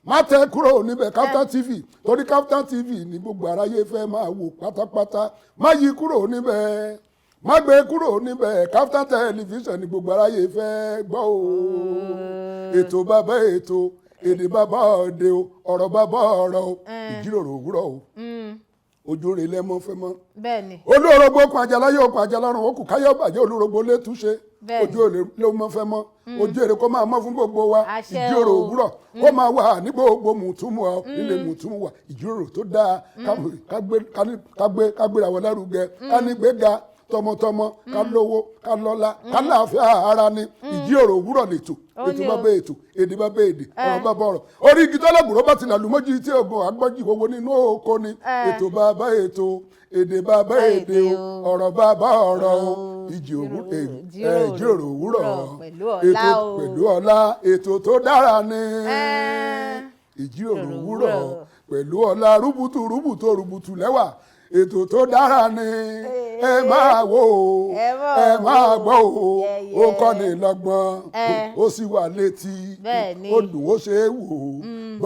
má tẹ kúrò níbẹ̀ Kaftan TV torí Kaftan TV ní gbogbo aráyé fẹ́ máa wò pátápátá má yí kúrò níbẹ̀ má gbé kúrò níbẹ̀ Kaftan tẹlifíṣàn ní gbogbo aráyé fẹ́ gbọ́ o ètò bàbá ètò èdè bàbá òde o ọ̀rọ̀ bàbá ọ̀rọ̀ o ìjíròrò òwúrọ̀ o ojú rẹ̀ lẹ́mọ́ fẹ́ mọ́. bẹ́ẹ̀ni. olórogbo okùn àjàlá yóò okùn àjàlá rùn okùn káyọ̀ bàjẹ́ olórogbo létúnṣe ojú rẹ̀ ló mọ́ fẹ́ mọ́ ojú èrè kó máa mọ́ fún gbogbo wa ìjíròrò òwúrọ̀ kó máa wà ní gbogbo mùtúmù wa nílé mùtúmù wa ìjíròrò tó dáa ká gbéra wọn lárugẹ ká ní gbéga tọmọtọmọ ká lówó ká lọ́lá ká láàfíà ara ni ìjíròrò òwúrọ̀ lẹ́tọ̀ ètò bá bẹ́ ètò èdè bá bẹ́ èdè ọ̀rọ̀ bá bá ọ̀rọ̀ orí igi tọ́lọ́gbùrọ̀ bá ti nà lùmọ́jì tí ògùn àgbọ́jì gbogbo nínú oko ni ètò bá bá ètò èdè bá bá èdè ọ̀rọ̀ bá bá ọ̀rọ̀ ìjíròrò òwúrọ̀ ètò pẹ̀lú ọlá ètò tó dára ni ìjíròrò òwúrọ̀ pẹ̀lú ọlá rúbùtù lẹ́wà ètò tó dára ni ẹ máa wò ó ẹ máa gbọ́ ó kọ́ni lọ́gbọ́n ó sì wà létí ó dùn ó ṣe é wò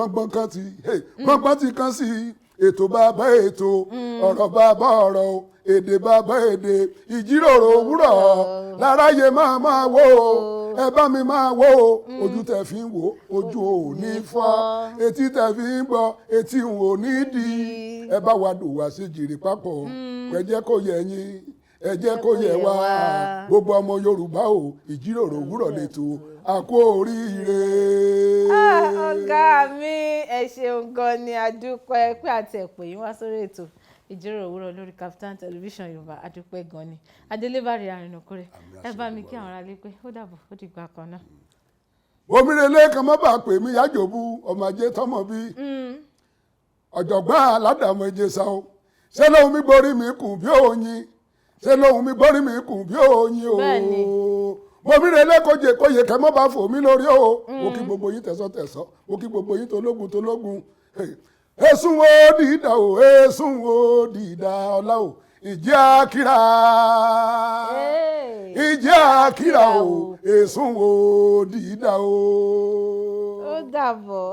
ó gbọ́ngbọ́n ti kàn sí ètò bàbá ètò ọ̀rọ̀ bàbá ọ̀rọ̀ èdè bàbá èdè ìjíròrò òwúrọ̀ láráyé máa wò ó ẹ bá mi máa wò ó ojú tẹ fi ń wò ojú ò ní fọ́ etí tẹ fi ń gbọ́ etí ò ní di ẹ bá wa dùn wá sí jìrì papọ̀ ẹ jẹ́ kó yẹ yín ẹ jẹ́ kó yẹ wá gbogbo ọmọ Yorùbá o ìjíròrò òwúrọ̀ lẹ́tọ̀ àkó oríire. ọ̀gá mi ẹ ṣeun gan ni adúpẹ́ pé àti ẹ̀pẹ́ yín wá sórí ètò ìjíròrò òwúrọ̀ lórí Kaftan television Yorùbá adúpẹ́ gan ni adélébárí arìnàkórè ẹ bá mi kí àwọn ará lé pé ó dàbọ̀ ó dìgbà kan náà. omírelé kan má bàa pè mí yájòbú ọmọ ajé tọmọ bí ọ̀jọ̀gbọ́n aládàmọ̀ ìjẹsà o ṣé lóhun mi gborí mi kùn bí oyin ṣé lóhun mi gborí mi kùn bí oyin o omírelé kóye kẹ́ mọ́ bá fò mí lórí o mo kí gbogbo yín tẹ̀sọ́ mo kí gbogbo yín tológun èsùn wo dìídà o èsùn wo dìídà ọlá o ìjẹ́ àkírà o èsùn wo dìídà o. ó dàbọ̀.